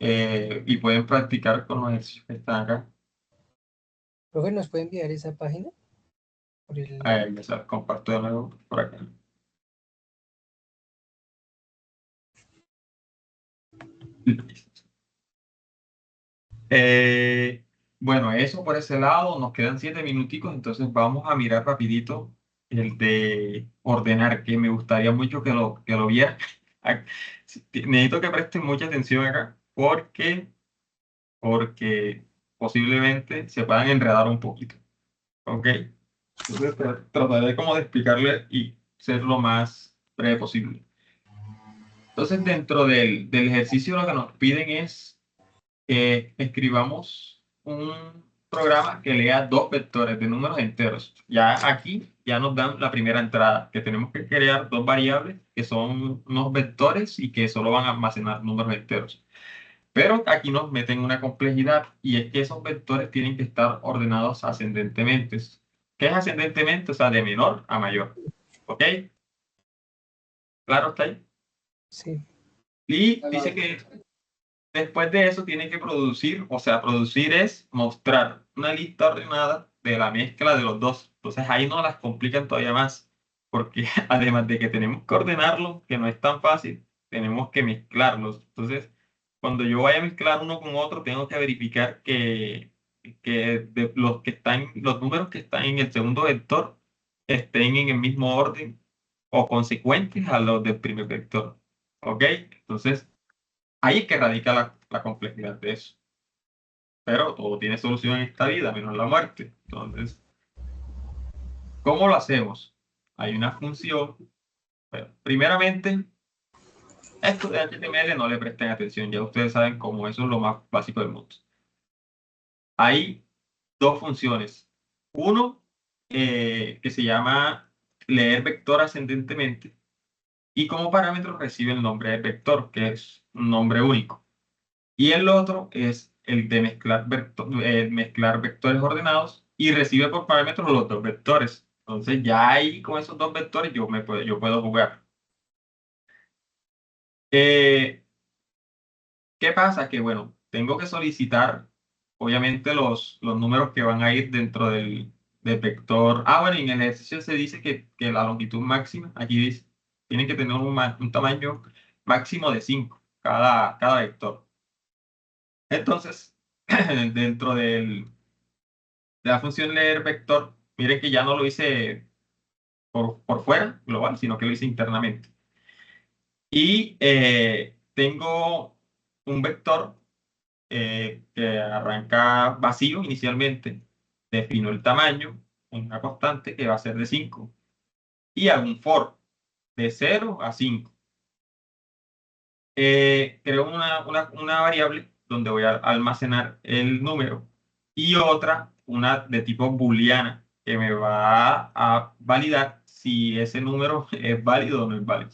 y pueden practicar con los ejercicios que están acá. Profe, ¿nos puede enviar esa página? Por el... A ver, les comparto de nuevo por acá. Bueno, eso por ese lado, nos quedan 7 minuticos, entonces vamos a mirar rapidito el de ordenar, que me gustaría mucho que lo vieran. Necesito que presten mucha atención acá, porque posiblemente se puedan enredar un poquito, ¿ok? Entonces trataré como de explicarle y ser lo más breve posible. Entonces, dentro del ejercicio lo que nos piden es que escribamos un programa que lea 2 vectores de números enteros. Ya aquí ya nos dan la primera entrada, que tenemos que crear 2 variables que son unos vectores y que solo van a almacenar números enteros. Pero aquí nos meten una complejidad y es que esos vectores tienen que estar ordenados ascendentemente. ¿Qué es ascendentemente? O sea, de menor a mayor. ¿Ok? ¿Claro está ahí? Sí. Y dice que después de eso tiene que producir, o sea, producir es mostrar una lista ordenada de la mezcla de los dos. Entonces ahí nos las complican todavía más, porque además de que tenemos que ordenarlo, que no es tan fácil, tenemos que mezclarlos. Entonces, cuando yo vaya a mezclar uno con otro, tengo que verificar que los números que están en el segundo vector estén en el mismo orden o consecuentes a los del primer vector. ¿Ok? Entonces, ahí es que radica la complejidad de eso. Pero todo tiene solución en esta vida, menos la muerte. Entonces, ¿cómo lo hacemos? Hay una función. Bueno, primeramente, esto de HTML no le presten atención. Ya ustedes saben cómo eso es lo más básico del mundo. Hay 2 funciones. Uno, que se llama leer vector ascendentemente. Y como parámetro recibe el nombre de vector, que es un nombre único. Y el otro es el de mezclar vectores ordenados y recibe por parámetros los 2 vectores. Entonces ya ahí con esos 2 vectores yo puedo jugar. ¿Qué pasa? Que bueno, tengo que solicitar obviamente los números que van a ir dentro del vector. Bueno, en el ejercicio se dice que la longitud máxima, aquí dice, tiene que tener un tamaño máximo de 5 cada vector. Entonces, dentro de la función leer vector, miren que ya no lo hice por fuera, global, sino que lo hice internamente. Y tengo un vector que arranca vacío inicialmente defino el tamaño, una constante que va a ser de 5, y hago un for de 0 a 5. Creo una variable donde voy a almacenar el número y otra, una de tipo booleana, que me va a validar si ese número es válido o no es válido.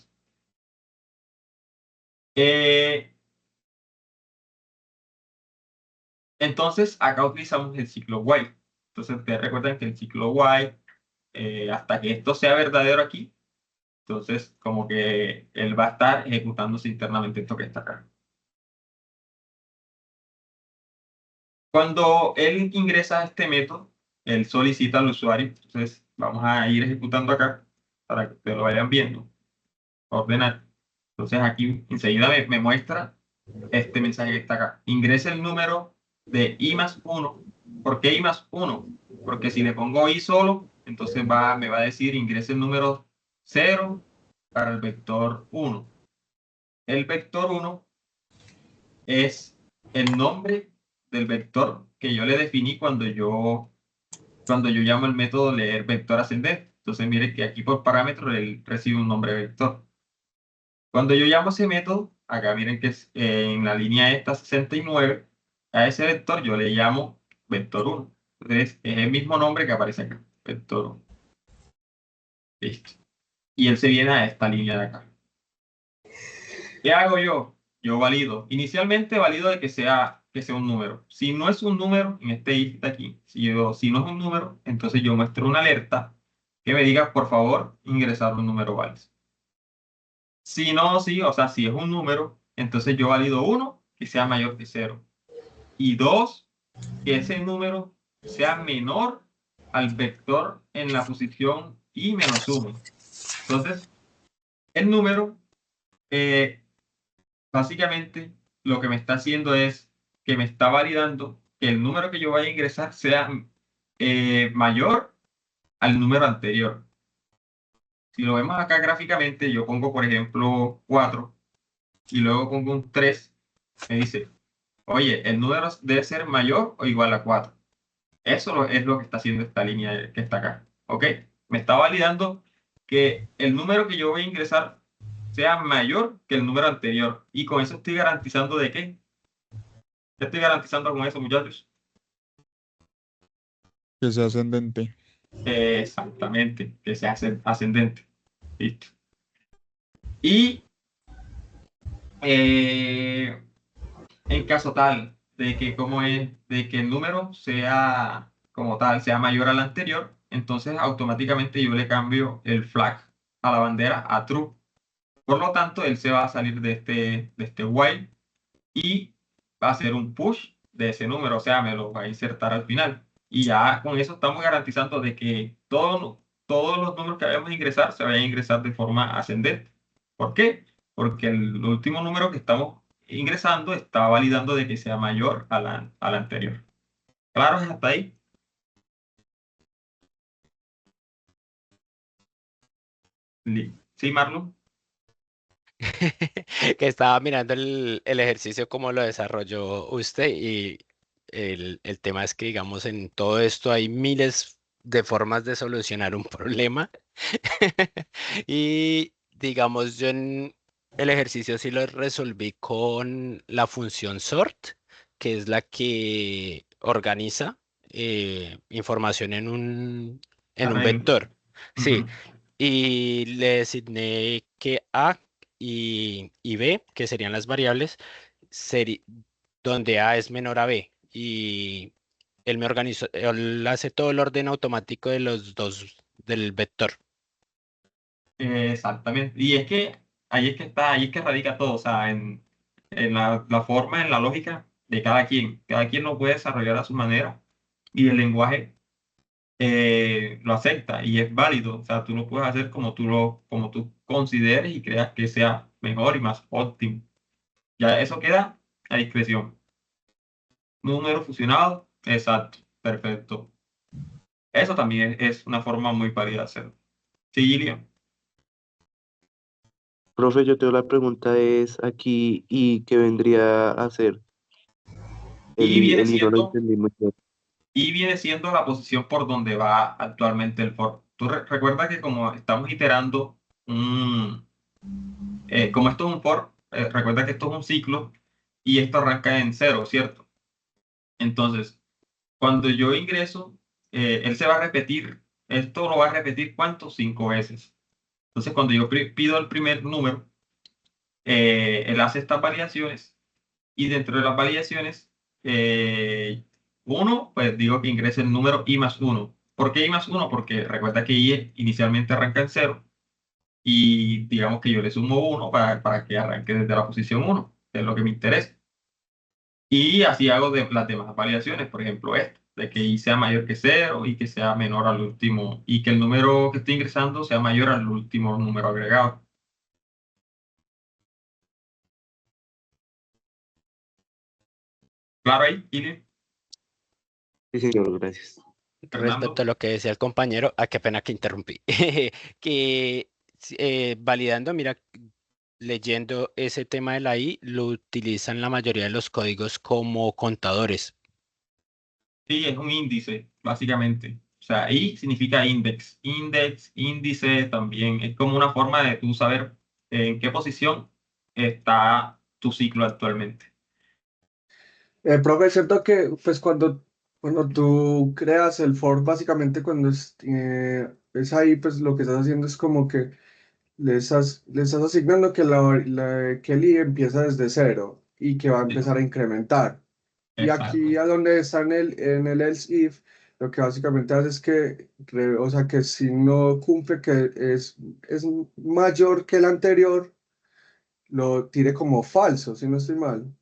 Entonces, acá utilizamos el ciclo while. Entonces, ustedes recuerdan que el ciclo while, hasta que esto sea verdadero aquí, entonces como que él va a estar ejecutándose internamente esto que está acá. Cuando él ingresa a este método, él solicita al usuario. Entonces, vamos a ir ejecutando acá para que ustedes lo vayan viendo. Ordenar. Entonces, aquí enseguida me muestra este mensaje que está acá. Ingresa el número de i más 1. ¿Por qué i más 1? Porque si le pongo i solo, entonces me va a decir ingrese el número 0 para el vector 1. El vector 1 es el nombre del vector que yo le definí cuando yo llamo el método leer vector ascendente. Entonces, mire que aquí por parámetro él recibe un nombre vector. Cuando yo llamo ese método, acá miren que es, en la línea esta 69, a ese vector yo le llamo vector 1. Entonces, es el mismo nombre que aparece acá, vector 1. Listo. Y él se viene a esta línea de acá. ¿Qué hago yo? Yo valido. Inicialmente valido de que sea un número. Si no es un número, en este if de aquí, si no es un número, entonces yo muestro una alerta que me diga, por favor, ingresar un número válido. Si no, sí, o sea, si es un número, entonces yo valido 1, que sea mayor que 0. Y 2, que ese número sea menor al vector en la posición i menos 1. Entonces, el número, básicamente, lo que me está haciendo es que me está validando que el número que yo vaya a ingresar sea mayor al número anterior. Si lo vemos acá gráficamente, yo pongo, por ejemplo, 4 y luego pongo un 3, me dice, oye, el número debe ser mayor o igual a 4. Eso es lo que está haciendo esta línea que está acá. ¿Ok? Me está validando que el número que yo voy a ingresar sea mayor que el número anterior. Y con eso estoy garantizando de qué. ¿Qué estoy garantizando con eso, muchachos? Que sea ascendente. Exactamente, que sea ascendente. Listo. Y en caso tal de que de que el número sea como tal, sea mayor al anterior, entonces automáticamente yo le cambio el flag a la bandera a true. Por lo tanto, él se va a salir de este while y va a hacer un push de ese número, o sea, me lo va a insertar al final. Y ya con eso estamos garantizando de que todos los números que vayamos a ingresar se vayan a ingresar de forma ascendente. ¿Por qué? Porque el último número que estamos ingresando está validando de que sea mayor a la anterior. ¿Claro? ¿Hasta ahí? ¿Sí, Marlon? Que estaba mirando el ejercicio como lo desarrolló usted y el tema es que, digamos, en todo esto hay miles de formas de solucionar un problema y, digamos, yo en el ejercicio sí lo resolví con la función sort, que es la que organiza información en un Array. vector. Sí, Ujú. y le designé que A y B, que serían las variables, donde A es menor a B. Y él me organizó, él hace todo el orden automático de los dos del vector. Exactamente. Y es que ahí es que radica todo, o sea, en la forma, en la lógica de cada quien. Cada quien lo puede desarrollar a su manera y el lenguaje lo acepta y es válido. O sea, tú lo puedes hacer como tú consideres y creas que sea mejor y más óptimo. Ya eso queda a discreción. Número fusionado, exacto, perfecto. Eso también es una forma muy válida de hacerlo. Sí, Gillian. Profe, yo tengo la pregunta es aquí, ¿y qué vendría a hacer? Y viene El I no lo siendo entendí muy bien. y viene siendo la posición por donde va actualmente el for. Tú recuerda que como estamos iterando como esto es un for, recuerda que esto es un ciclo y esto arranca en 0, ¿cierto? Entonces, cuando yo ingreso, él se va a repetir, esto lo va a repetir ¿cuánto? 5 veces. Entonces, cuando yo pido el primer número, él hace estas variaciones y dentro de las variaciones, pues digo que ingrese el número i más 1. ¿Por qué i más 1? Porque recuerda que i inicialmente arranca en 0 y digamos que yo le sumo 1 para que arranque desde la posición 1, que es lo que me interesa. Y así hago de las demás variaciones, por ejemplo, esto, de que i sea mayor que 0 y que sea menor al último, y que el número que estoy ingresando sea mayor al último número agregado. ¿Claro ahí, Kilian? Sí, señor, gracias. Respecto a lo que decía el compañero, qué pena que interrumpí, que validando, mira, leyendo ese tema de la I, lo utilizan la mayoría de los códigos como contadores. Sí, es un índice, básicamente. O sea, I significa index. Index, índice también. Es como una forma de tú saber en qué posición está tu ciclo actualmente. Profe, es cierto que pues cuando tú creas el for, básicamente cuando es ahí, pues lo que estás haciendo es como que le estás asignando que, que el i empieza desde 0 y que va a empezar a incrementar. Y Exacto. aquí a donde está en el else if, lo que básicamente hace es que, o sea, que si no cumple que es mayor que el anterior, lo tire como falso, si no estoy mal.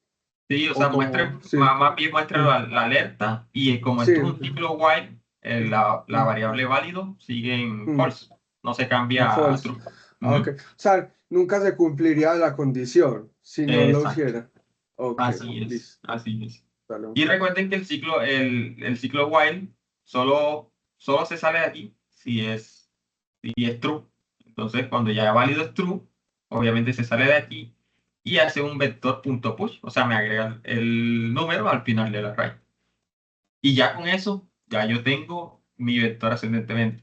Sí, o O sea, como, sí, más bien muestra la alerta y como sí, esto es un ciclo while, la variable válido sigue en false, no se en cambia a false. true. Ah, ok. Ujú. O sea, nunca se cumpliría la condición si no lo Exacto, hiciera. Ok, así es, listo. así es. Dale, un Y favor. recuerden que el ciclo while solo se sale de aquí si es true. Entonces, cuando ya válido es true, obviamente se sale de aquí y hace un vector.push, o sea, me agrega el número al final del array. Y ya con eso, ya yo tengo mi vector ascendentemente.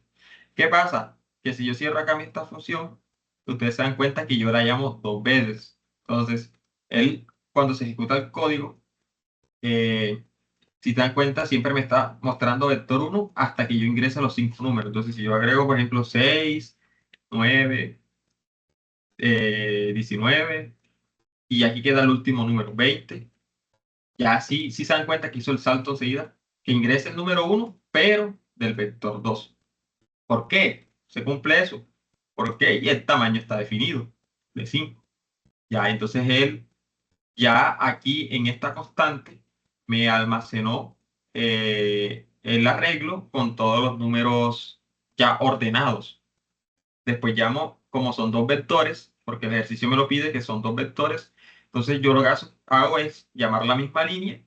¿Qué pasa? Que si yo cierro acá esta función, ustedes se dan cuenta que yo la llamo 2 veces. Entonces, él, cuando se ejecuta el código, si te dan cuenta, siempre me está mostrando vector 1 hasta que yo ingrese los 5 números. Entonces, si yo agrego, por ejemplo, 6, 9, 19, y aquí queda el último número, 20, ya sí se dan cuenta que hizo el salto enseguida, que ingresa el número 1, pero del vector 2. ¿Por qué? Se cumple eso. Porque y el tamaño está definido, de 5. Ya, entonces él, ya aquí en esta constante, me almacenó el arreglo con todos los números ya ordenados. Después llamo, como son 2 vectores, porque el ejercicio me lo pide que son 2 vectores, entonces yo lo que hago es llamar la misma línea,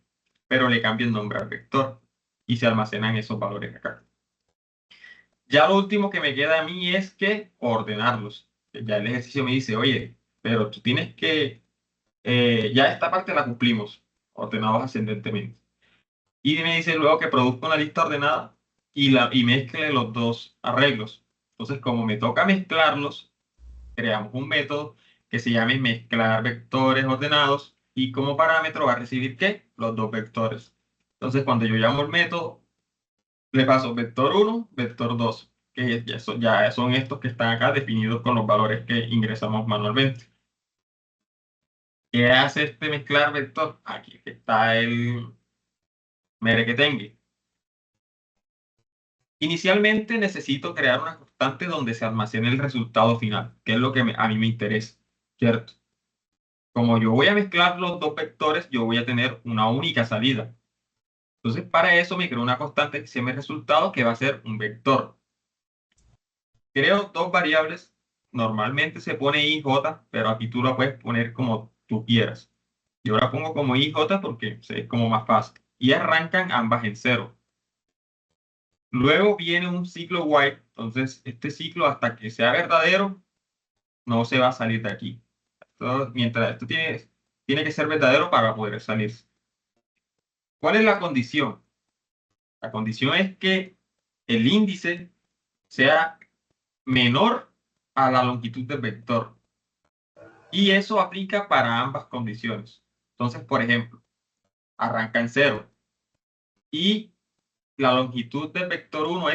pero le cambio el nombre al vector y se almacenan esos valores acá. Ya lo último que me queda a mí es que ordenarlos. Ya el ejercicio me dice, oye, pero tú tienes que, ya esta parte la cumplimos, ordenados ascendentemente. Y me dice luego que produzca una lista ordenada y mezcle los dos arreglos. Entonces, como me toca mezclarlos, creamos un método que se llame mezclar vectores ordenados y como parámetro va a recibir ¿qué? Los 2 vectores. Entonces, cuando yo llamo el método, le paso vector 1, vector 2, que ya son estos que están acá definidos con los valores que ingresamos manualmente. ¿Qué hace este mezclar vector? Aquí está el merequetengue. Inicialmente necesito crear una constante donde se almacene el resultado final, que es lo que a mí me interesa, ¿cierto? Como yo voy a mezclar los 2 vectores, yo voy a tener una única salida. Entonces, para eso me creo una constante que se llama resultado, que va a ser un vector. Creo 2 variables. Normalmente se pone IJ, pero aquí tú la puedes poner como tú quieras. Yo la pongo como IJ porque es como más fácil. Y arrancan ambas en 0. Luego viene un ciclo while. Entonces, este ciclo, hasta que sea verdadero, no se va a salir de aquí. Mientras esto tiene que ser verdadero para poder salir. ¿Cuál es la condición? La condición es que el índice sea menor a la longitud del vector. Y eso aplica para ambas condiciones. Entonces, por ejemplo, arranca en 0 y la longitud del vector 1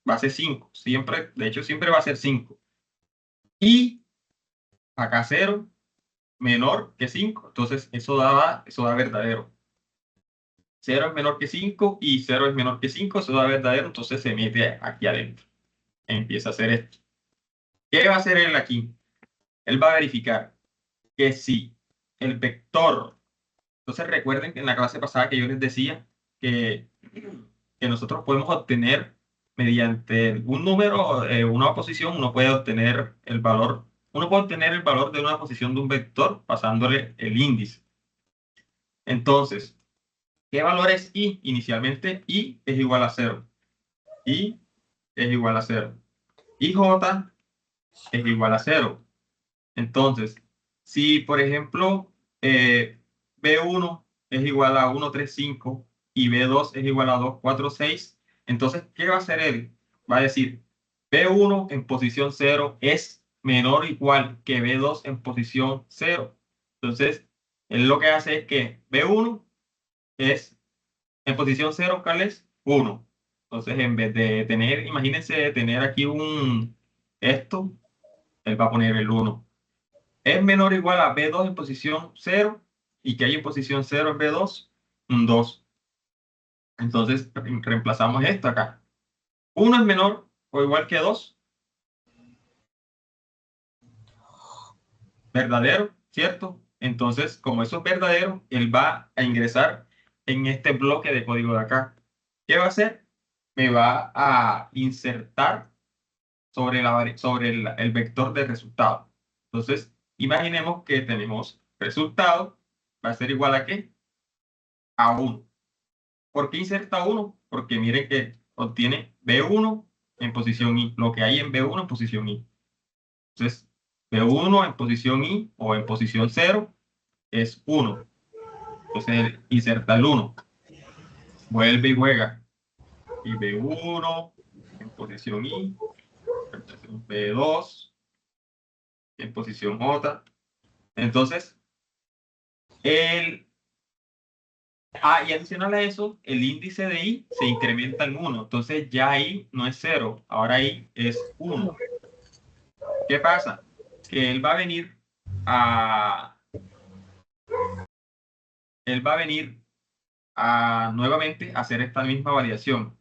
va a ser 5. Siempre, de hecho, siempre va a ser 5. Y acá 0 menor que 5. Entonces, eso da verdadero. 0 es menor que 5 y 0 es menor que 5. Eso da verdadero. Entonces, se mete aquí adentro. Empieza a hacer esto. ¿Qué va a hacer él aquí? Él va a verificar que si el vector... Entonces, recuerden que en la clase pasada que yo les decía que nosotros podemos obtener mediante un número, una posición, uno puede obtener el valor de una posición de un vector pasándole el índice. Entonces, ¿qué valor es i? Inicialmente i es igual a 0. I es igual a 0. Y j es igual a 0. Entonces, si por ejemplo B1 es igual a 135 y B2 es igual a 246, entonces, ¿qué va a hacer él? Va a decir, B1 en posición 0 es menor o igual que B2 en posición 0. Entonces, él lo que hace es que B1 es en posición 0, ¿cuál es? 1. Entonces, en vez de tener, imagínense tener aquí esto, él va a poner el 1. Es menor o igual a B2 en posición 0 y que hay en posición 0 en B2, un 2. Entonces, reemplazamos esto acá. 1 es menor o igual que 2. Verdadero, ¿cierto? Entonces, como eso es verdadero, él va a ingresar en este bloque de código de acá. ¿Qué va a hacer? Me va a insertar sobre el vector de resultado. Entonces, imaginemos que tenemos resultado, va a ser igual a ¿qué? A 1. ¿Por qué inserta 1? Porque miren que obtiene B1 en posición I, lo que hay en B1 en posición I. Entonces, B1 en posición I o en posición 0 es 1. Entonces, él inserta el 1. Vuelve y juega. Y B1 en posición I, B2 en posición J. Entonces, y adicional a eso, el índice de I se incrementa en 1. Entonces ya I no es 0, ahora I es 1. ¿Qué pasa? Que él va a venir nuevamente a hacer esta misma variación.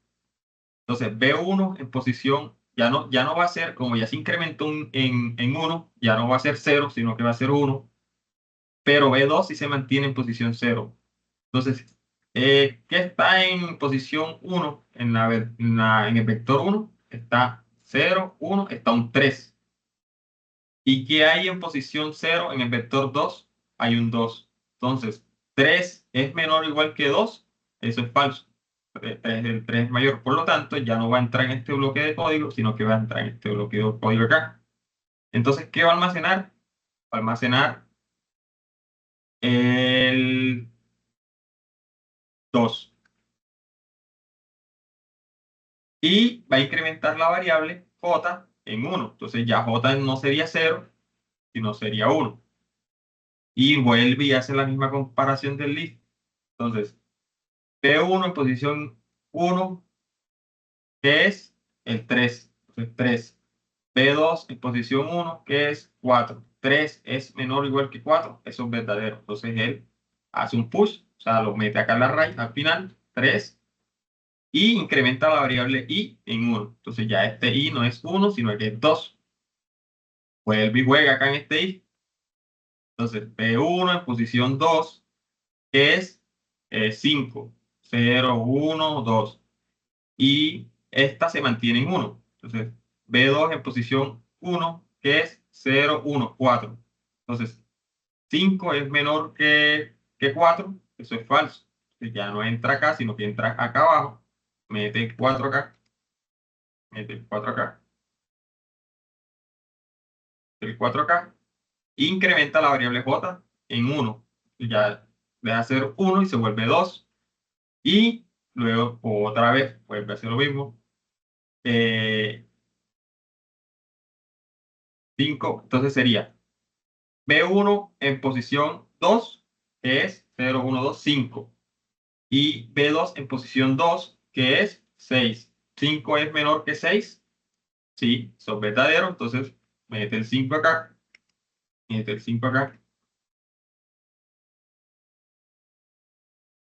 Entonces B1 en posición ya no va a ser, como ya se incrementó en 1, ya no va a ser 0, sino que va a ser 1. Pero B2 sí se mantiene en posición 0. Entonces, ¿qué está en posición 1? En el vector 1 está 0, 1, está un 3. ¿Y qué hay en posición 0? En el vector 2 hay un 2. Entonces, 3 es menor o igual que 2. Eso es falso. El 3 es mayor. Por lo tanto, ya no va a entrar en este bloque de código, sino que va a entrar en este bloque de código acá. Entonces, ¿qué va a almacenar? Va a almacenar el 2. Y va a incrementar la variable j en 1. Entonces ya j no sería 0, sino sería 1. Y vuelve y hace la misma comparación del list. Entonces, P1 en posición 1, que es el 3. Entonces 3. P2 en posición 1, que es 4. 3 es menor o igual que 4. Eso es verdadero. Entonces él hace un push, o sea, lo mete acá en la raíz al final, 3. Y incrementa la variable i en 1. Entonces ya este i no es 1, sino que es 2. Vuelve y juega acá en este i. Entonces P1 en posición 2 es 5. 0, 1, 2. Y esta se mantiene en 1. Entonces B2 en posición 1 que es 0, 1, 4. Entonces 5 es menor que 4. Eso es falso. Entonces, ya no entra acá, sino que entra acá abajo. Mete el 4 acá. Mete el 4 acá. El 4 acá. Incrementa la variable j en 1. Ya deja de ser 1 y se vuelve 2. Y luego otra vez vuelve a hacer lo mismo. 5, entonces sería B1 en posición 2, que es 0, 1, 2, 5. Y B2 en posición 2, que es 6. 5 es menor que 6. Sí, son verdaderos. Entonces, mete el 5 acá. Mete el 5 acá.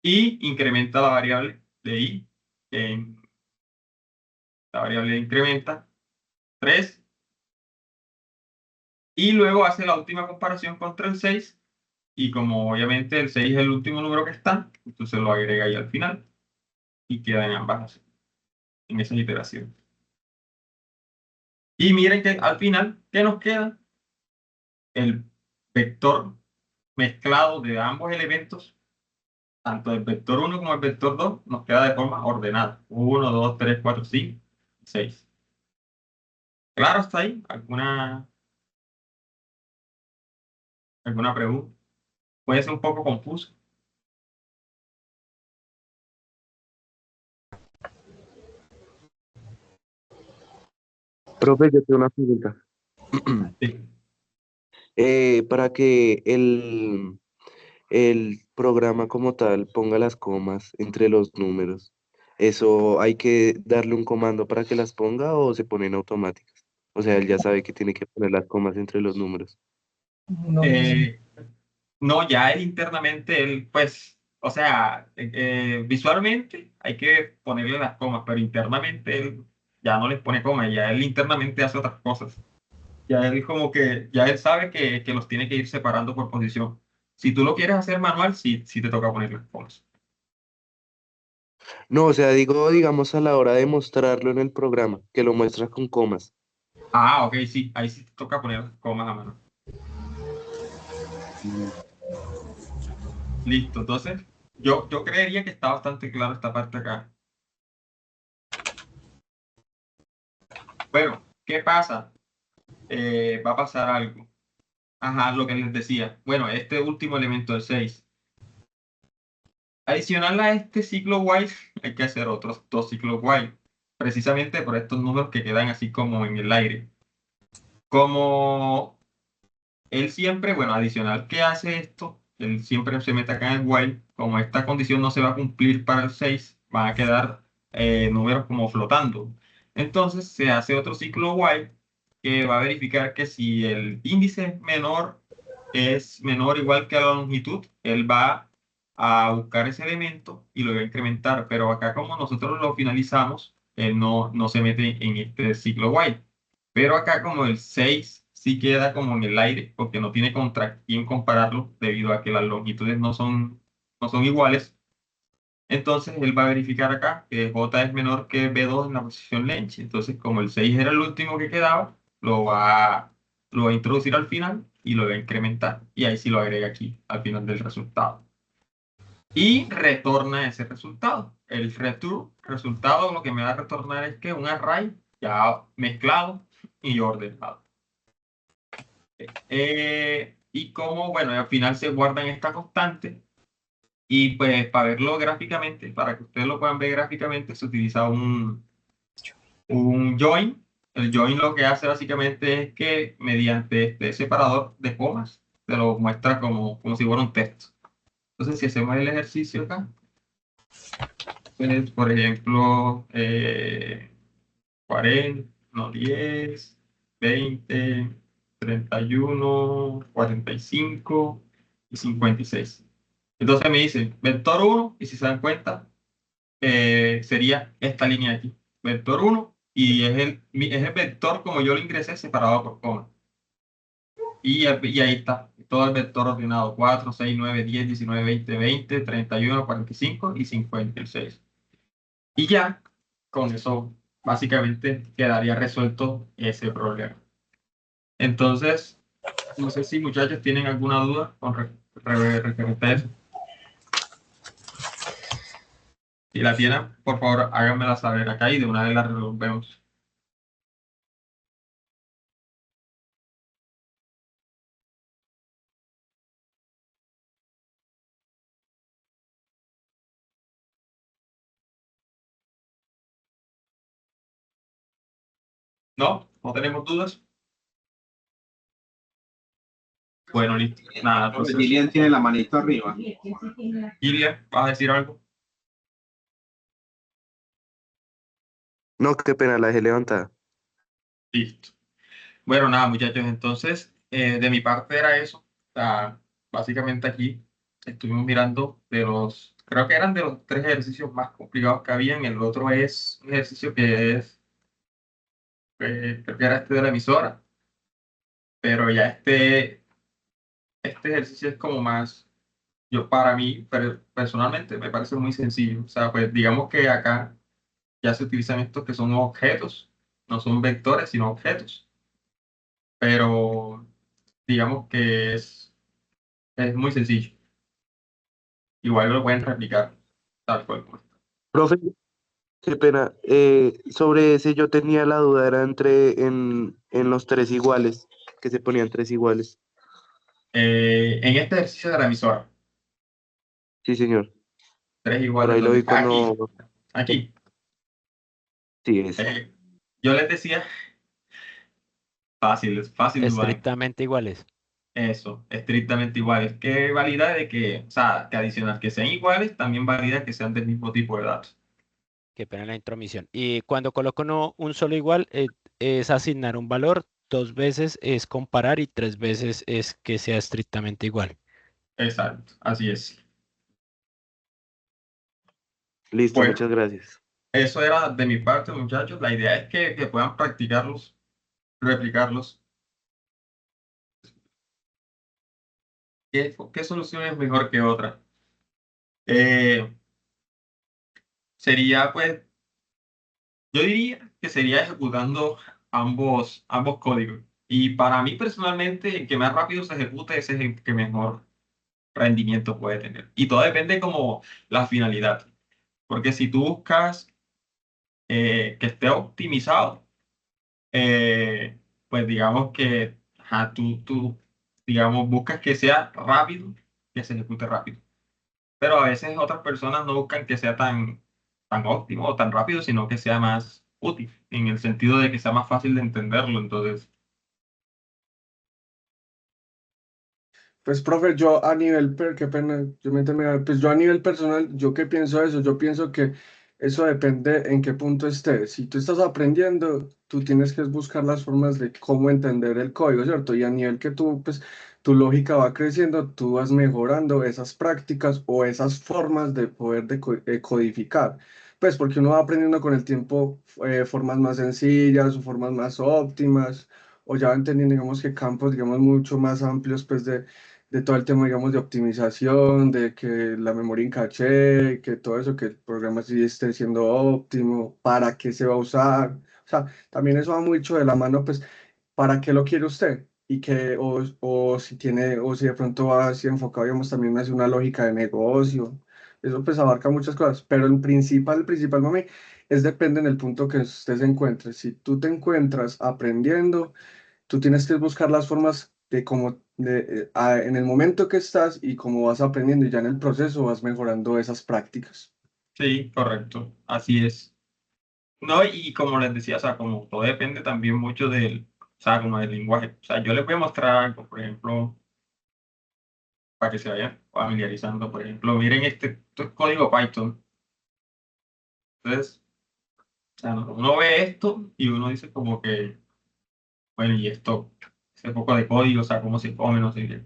Y incrementa la variable de I. La variable incrementa 3. Y luego hace la última comparación contra el 6. Y como obviamente el 6 es el último número que está, entonces lo agrega ahí al final. Y queda en ambas, en esas iteraciones. Y miren que al final, ¿qué nos queda? El vector mezclado de ambos elementos, tanto el vector 1 como el vector 2, nos queda de forma ordenada. 1, 2, 3, 4, 5, 6. ¿Claro hasta ahí? ¿Alguna pregunta? Puede ser un poco confuso. Profe, yo tengo una pregunta. Sí. Para que el programa como tal ponga las comas entre los números, ¿eso hay que darle un comando para que las ponga o se ponen automáticas? O sea, él ya sabe que tiene que poner las comas entre los números. No, No, ya él internamente, él, pues, o sea, visualmente hay que ponerle las comas, pero internamente él ya no les pone comas, ya él internamente hace otras cosas. Ya él como que, ya él sabe que los tiene que ir separando por posición. Si tú lo quieres hacer manual, sí, sí te toca poner las comas. No, o sea, digo, digamos a la hora de mostrarlo en el programa, que lo muestra con comas. Ah, ok, sí, ahí sí te toca poner las comas a mano. Mm. Listo, entonces, yo creería que está bastante claro esta parte acá. Bueno, ¿qué pasa? Va a pasar algo. Ajá, lo que les decía. Bueno, este último elemento, el 6. Adicional a este ciclo while, hay que hacer otros dos ciclos while, precisamente por estos números que quedan así como en el aire. Como él siempre, bueno, adicional que hace esto, él siempre se mete acá en el while, como esta condición no se va a cumplir para el 6, van a quedar números como flotando. Entonces se hace otro ciclo while que va a verificar que si el índice menor es menor o igual que la longitud, él va a buscar ese elemento y lo va a incrementar. Pero acá como nosotros lo finalizamos, él no se mete en este ciclo while. Pero acá como el 6 sí queda como en el aire, porque no tiene contra quién compararlo debido a que las longitudes no son iguales. Entonces él va a verificar acá que J es menor que B2 en la posición Lensche. Entonces como el 6 era el último que quedaba, lo va a introducir al final y lo va a incrementar. Y ahí sí lo agrega aquí al final del resultado. Y retorna ese resultado. El return resultado lo que me va a retornar es que un array ya mezclado y ordenado. Y como, bueno, al final se guardan esta constante. Y pues para verlo gráficamente, para que ustedes lo puedan ver gráficamente, se utiliza un join. El join lo que hace básicamente es que mediante este separador de comas, te lo muestra como si fuera un texto. Entonces, si hacemos el ejercicio acá, pues, por ejemplo, 40, no, 10, 20, 31, 45 y 56. Entonces me dice vector 1 y si se dan cuenta, sería esta línea de aquí. Vector 1 y es el vector como yo lo ingresé separado por coma. Y ahí está, todo el vector ordenado, 4, 6, 9, 10, 19, 20, 20, 31, 45 y 56. Y ya, con eso básicamente quedaría resuelto ese problema. Entonces, no sé si muchachos tienen alguna duda con referente a eso. Si la tienen, por favor, háganmela saber acá y de una vez la resolvemos. ¿No? ¿No tenemos dudas? Bueno, listo. Nada, Profe, entonces, Gillian tiene la manito arriba. Ilia, ¿vas a decir algo? No, qué pena, la dejé levantada. Listo. Bueno, nada, muchachos, entonces, de mi parte era eso. O sea, básicamente aquí estuvimos mirando creo que eran de los 3 ejercicios más complicados que habían. El otro es un ejercicio que es, creo que era este de la emisora, pero ya este ejercicio es como más, para mí, personalmente, me parece muy sencillo. O sea, pues digamos que acá ya se utilizan estos que son objetos, no son vectores, sino objetos, pero digamos que es muy sencillo. Igual lo pueden replicar tal cual como está. Profe, qué pena. Sobre ese yo tenía la duda, era en los tres iguales, que se ponían tres iguales. En este ejercicio de la emisora, Sí, señor. 3 Por iguales, ahí lo vi donde cuando... aquí, Sí, es. yo les decía, fácil, es fácil dudar. Estrictamente iguales. Eso, estrictamente iguales. ¿Qué valida de que, o sea, que adicional que sean iguales, también valida que sean del mismo tipo de datos? Qué pena la intromisión. Y cuando coloco un solo igual, es asignar un valor, 2 veces es comparar y 3 veces es que sea estrictamente igual. Exacto, así es. Listo, Bueno, muchas gracias. eso era de mi parte, muchachos. La idea es que puedan practicarlos, replicarlos. ¿Qué solución es mejor que otra? Eh, sería, pues, yo diría que sería ejecutando ambos códigos. Y para mí personalmente, el que más rápido se ejecute, ese es el que mejor rendimiento puede tener. Y todo depende como la finalidad. Porque si tú buscas que esté optimizado, pues digamos que ajá, digamos, buscas que sea rápido, que se ejecute rápido. Pero a veces otras personas no buscan que sea tan óptimo o tan rápido, sino que sea más útil, en el sentido de que sea más fácil de entenderlo. Entonces, Pues, profe, yo a nivel, qué pena, pues yo a nivel personal, ¿yo qué pienso de eso? Yo pienso que eso depende en qué punto estés. Si tú estás aprendiendo, tú tienes que buscar las formas de cómo entender el código, ¿cierto? Y a nivel que tú, pues, tu lógica va creciendo, tú vas mejorando esas prácticas o esas formas de poder codificar. Pues porque uno va aprendiendo con el tiempo formas más sencillas o formas más óptimas, o ya va entendiendo, digamos, que campos, digamos, mucho más amplios, pues, de todo el tema, digamos, de optimización, de que la memoria en caché, que todo eso, que el programa sí esté siendo óptimo, para qué se va a usar. O sea, también eso va mucho de la mano, pues, ¿para qué lo quiere usted? Y que, o si tiene, o si de pronto va así enfocado, digamos, también hacia una lógica de negocio. Eso pues abarca muchas cosas, pero el principal, mami, es depende en el punto que usted se encuentre. Si tú te encuentras aprendiendo, tú tienes que buscar las formas de cómo, en el momento que estás y cómo vas aprendiendo y ya en el proceso vas mejorando esas prácticas. sí, correcto, así es. No, y como les decía, o sea, como todo depende también mucho o sea, como del lenguaje. O sea, yo les voy a mostrar algo, por ejemplo, para que se vayan familiarizando. Por ejemplo, miren esto es código Python. Entonces, o sea, uno ve esto y uno dice como que, bueno, y esto, ese poco de código, o sea, cómo se come, no sé qué.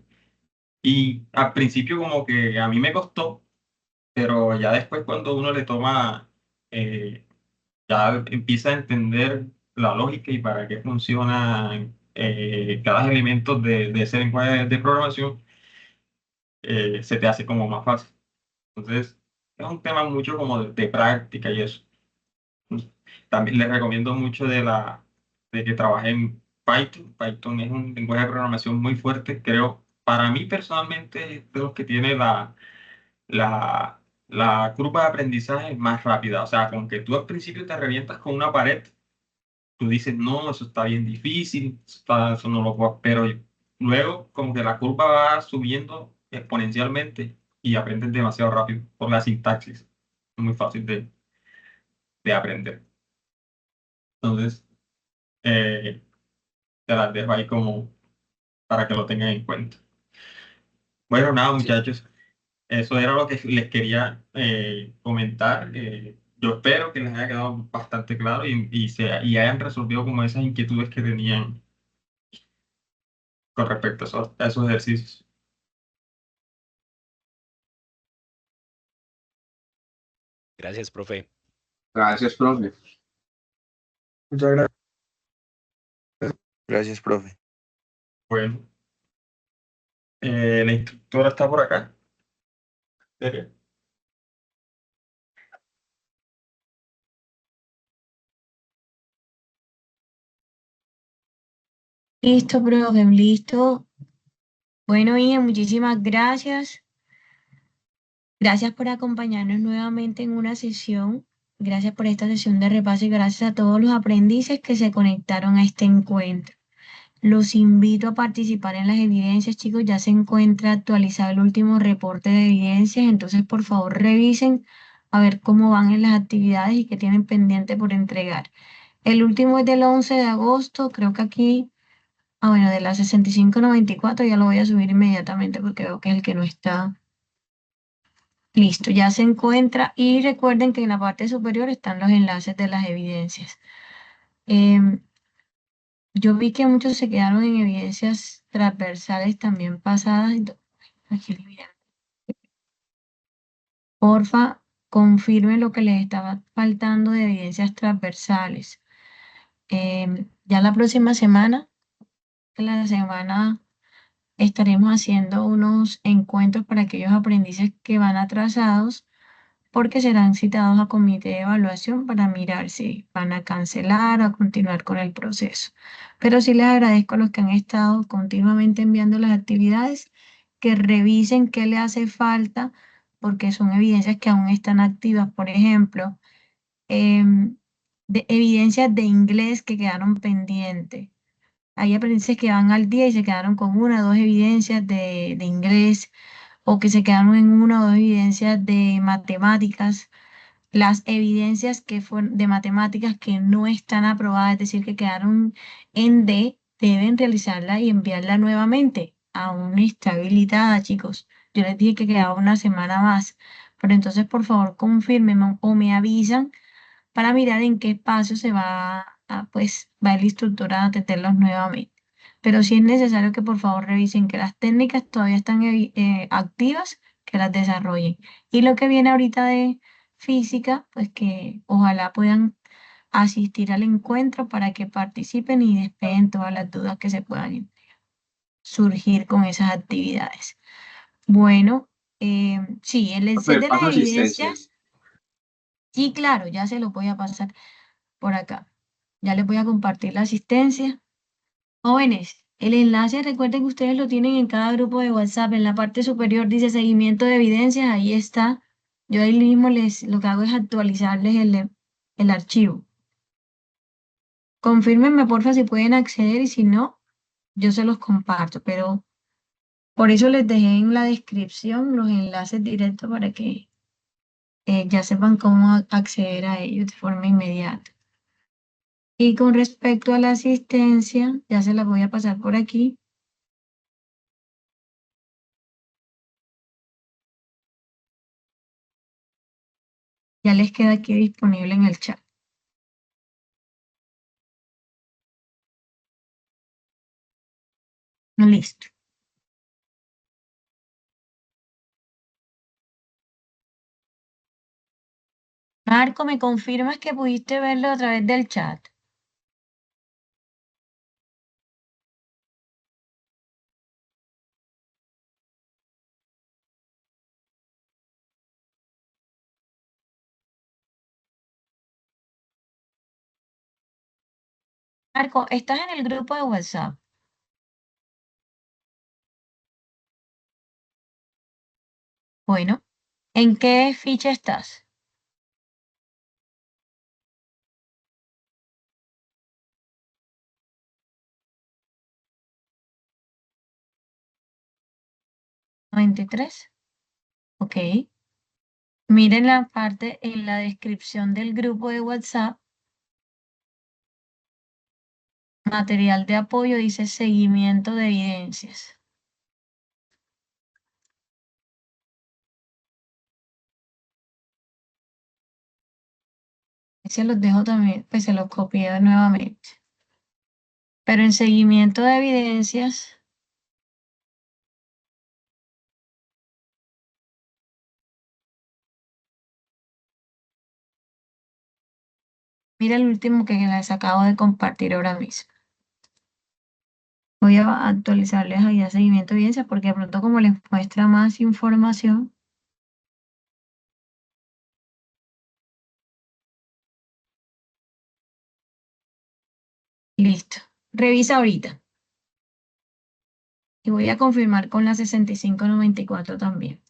Y al principio como que a mí me costó, pero ya después cuando uno le toma, ya empieza a entender la lógica y para qué funciona cada elemento de ese lenguaje de programación, se te hace como más fácil. Entonces, es un tema mucho como de práctica y eso. También les recomiendo mucho de que trabajen en Python. Python es un lenguaje de programación muy fuerte. Creo, para mí personalmente, es de los que tiene la curva de aprendizaje más rápida. O sea, con que tú al principio te revientas con una pared, tú dices, no, eso está bien difícil, eso no lo puedo, pero luego como que la curva va subiendo exponencialmente y aprendes demasiado rápido por la sintaxis. Es muy fácil de aprender. Entonces, te las dejo ahí como para que lo tengan en cuenta. Bueno, nada, muchachos, eso era lo que les quería comentar. Yo espero que les haya quedado bastante claro y hayan resolvido como esas inquietudes que tenían con respecto a esos ejercicios. Gracias, profe. Gracias, profe. Muchas gracias. Gracias, profe. Bueno, la instructora está por acá. Tere. Listo, profe, listo. Bueno, Ian, muchísimas gracias. Gracias por acompañarnos nuevamente en una sesión. Gracias por esta sesión de repaso y gracias a todos los aprendices que se conectaron a este encuentro. Los invito a participar en las evidencias, chicos. Ya se encuentra actualizado el último reporte de evidencias, entonces por favor revisen a ver cómo van en las actividades y qué tienen pendiente por entregar. El último es del 11 de agosto, creo que aquí, bueno, de la 6594 ya lo voy a subir inmediatamente porque veo que es el que no está listo, ya se encuentra y recuerden que en la parte superior están los enlaces de las evidencias. Yo vi que muchos se quedaron en evidencias transversales también pasadas. Aquí olvidé. Porfa, confirme lo que les estaba faltando de evidencias transversales. Ya la próxima semana, estaremos haciendo unos encuentros para aquellos aprendices que van atrasados porque serán citados a comité de evaluación para mirar si van a cancelar o a continuar con el proceso. Pero sí les agradezco a los que han estado continuamente enviando las actividades, que revisen qué le hace falta, porque son evidencias que aún están activas. Por ejemplo, de evidencias de inglés que quedaron pendientes. Hay aprendices que van al día y se quedaron con una o dos evidencias de inglés, o que se quedaron en una o dos evidencias de matemáticas. Las evidencias que fueron de matemáticas que no están aprobadas, es decir, que quedaron en D, deben realizarla y enviarla nuevamente. Aún está habilitada, chicos. Yo les dije que quedaba una semana más, pero entonces por favor confirmen o me avisan para mirar en qué espacio se va el instructor a atenderlos nuevamente. Pero sí es necesario que por favor revisen que las técnicas todavía están activas, que las desarrollen. Y lo que viene ahorita de física, pues que ojalá puedan asistir al encuentro para que participen y despeguen todas las dudas que se puedan surgir con esas actividades. Bueno, sí, el set Profe, de las paso asistencia. evidencias, sí, claro, ya se lo voy a pasar por acá. Ya les voy a compartir la asistencia. Jóvenes, el enlace, recuerden que ustedes lo tienen en cada grupo de WhatsApp. En la parte superior dice seguimiento de evidencias, ahí está. Yo ahí mismo lo que hago es actualizarles el archivo. Confírmenme, porfa, si pueden acceder y si no, yo se los comparto. Pero por eso les dejé en la descripción los enlaces directos para que ya sepan cómo acceder a ellos de forma inmediata. Y con respecto a la asistencia, ya se la voy a pasar por aquí. Ya les queda aquí disponible en el chat. Listo. Marco, ¿me confirmas que pudiste verlo a través del chat? Marco, ¿estás en el grupo de WhatsApp? Bueno, ¿en qué ficha estás? ¿93? Ok. Miren la parte en la descripción del grupo de WhatsApp. Material de apoyo dice seguimiento de evidencias. Se los dejo también, pues se los copié nuevamente. Pero en seguimiento de evidencias, mira el último que les acabo de compartir ahora mismo. Voy a actualizarles ahí a seguimiento de evidencias porque de pronto como les muestra más información. Listo. Revisa ahorita. Y voy a confirmar con la 6594 también.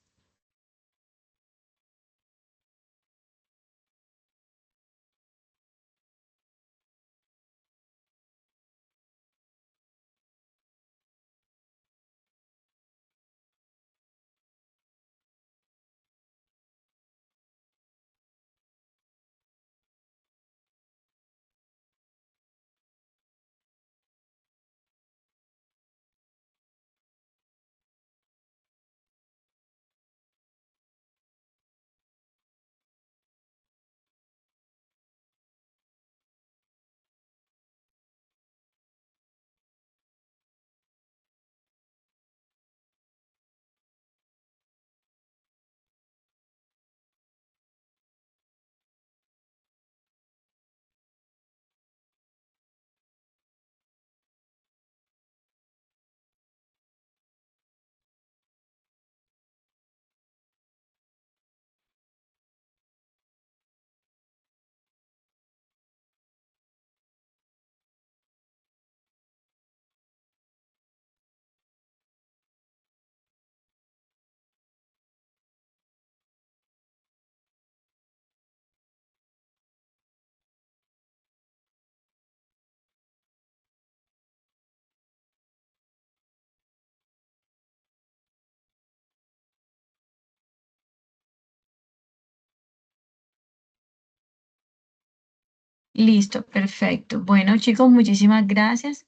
Listo, perfecto. Bueno, chicos, muchísimas gracias.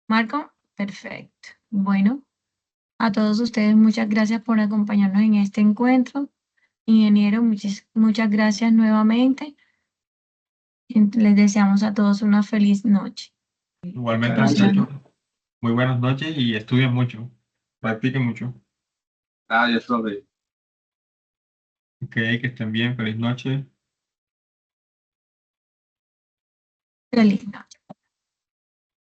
Marco, perfecto. Bueno, a todos ustedes muchas gracias por acompañarnos en este encuentro. Ingeniero, muchas gracias nuevamente. Les deseamos a todos una feliz noche. Igualmente, Gracias. muchachos, muy buenas noches y estudien mucho, practiquen mucho. Gracias, profe. Ok, que estén bien, feliz noche. Feliz noche.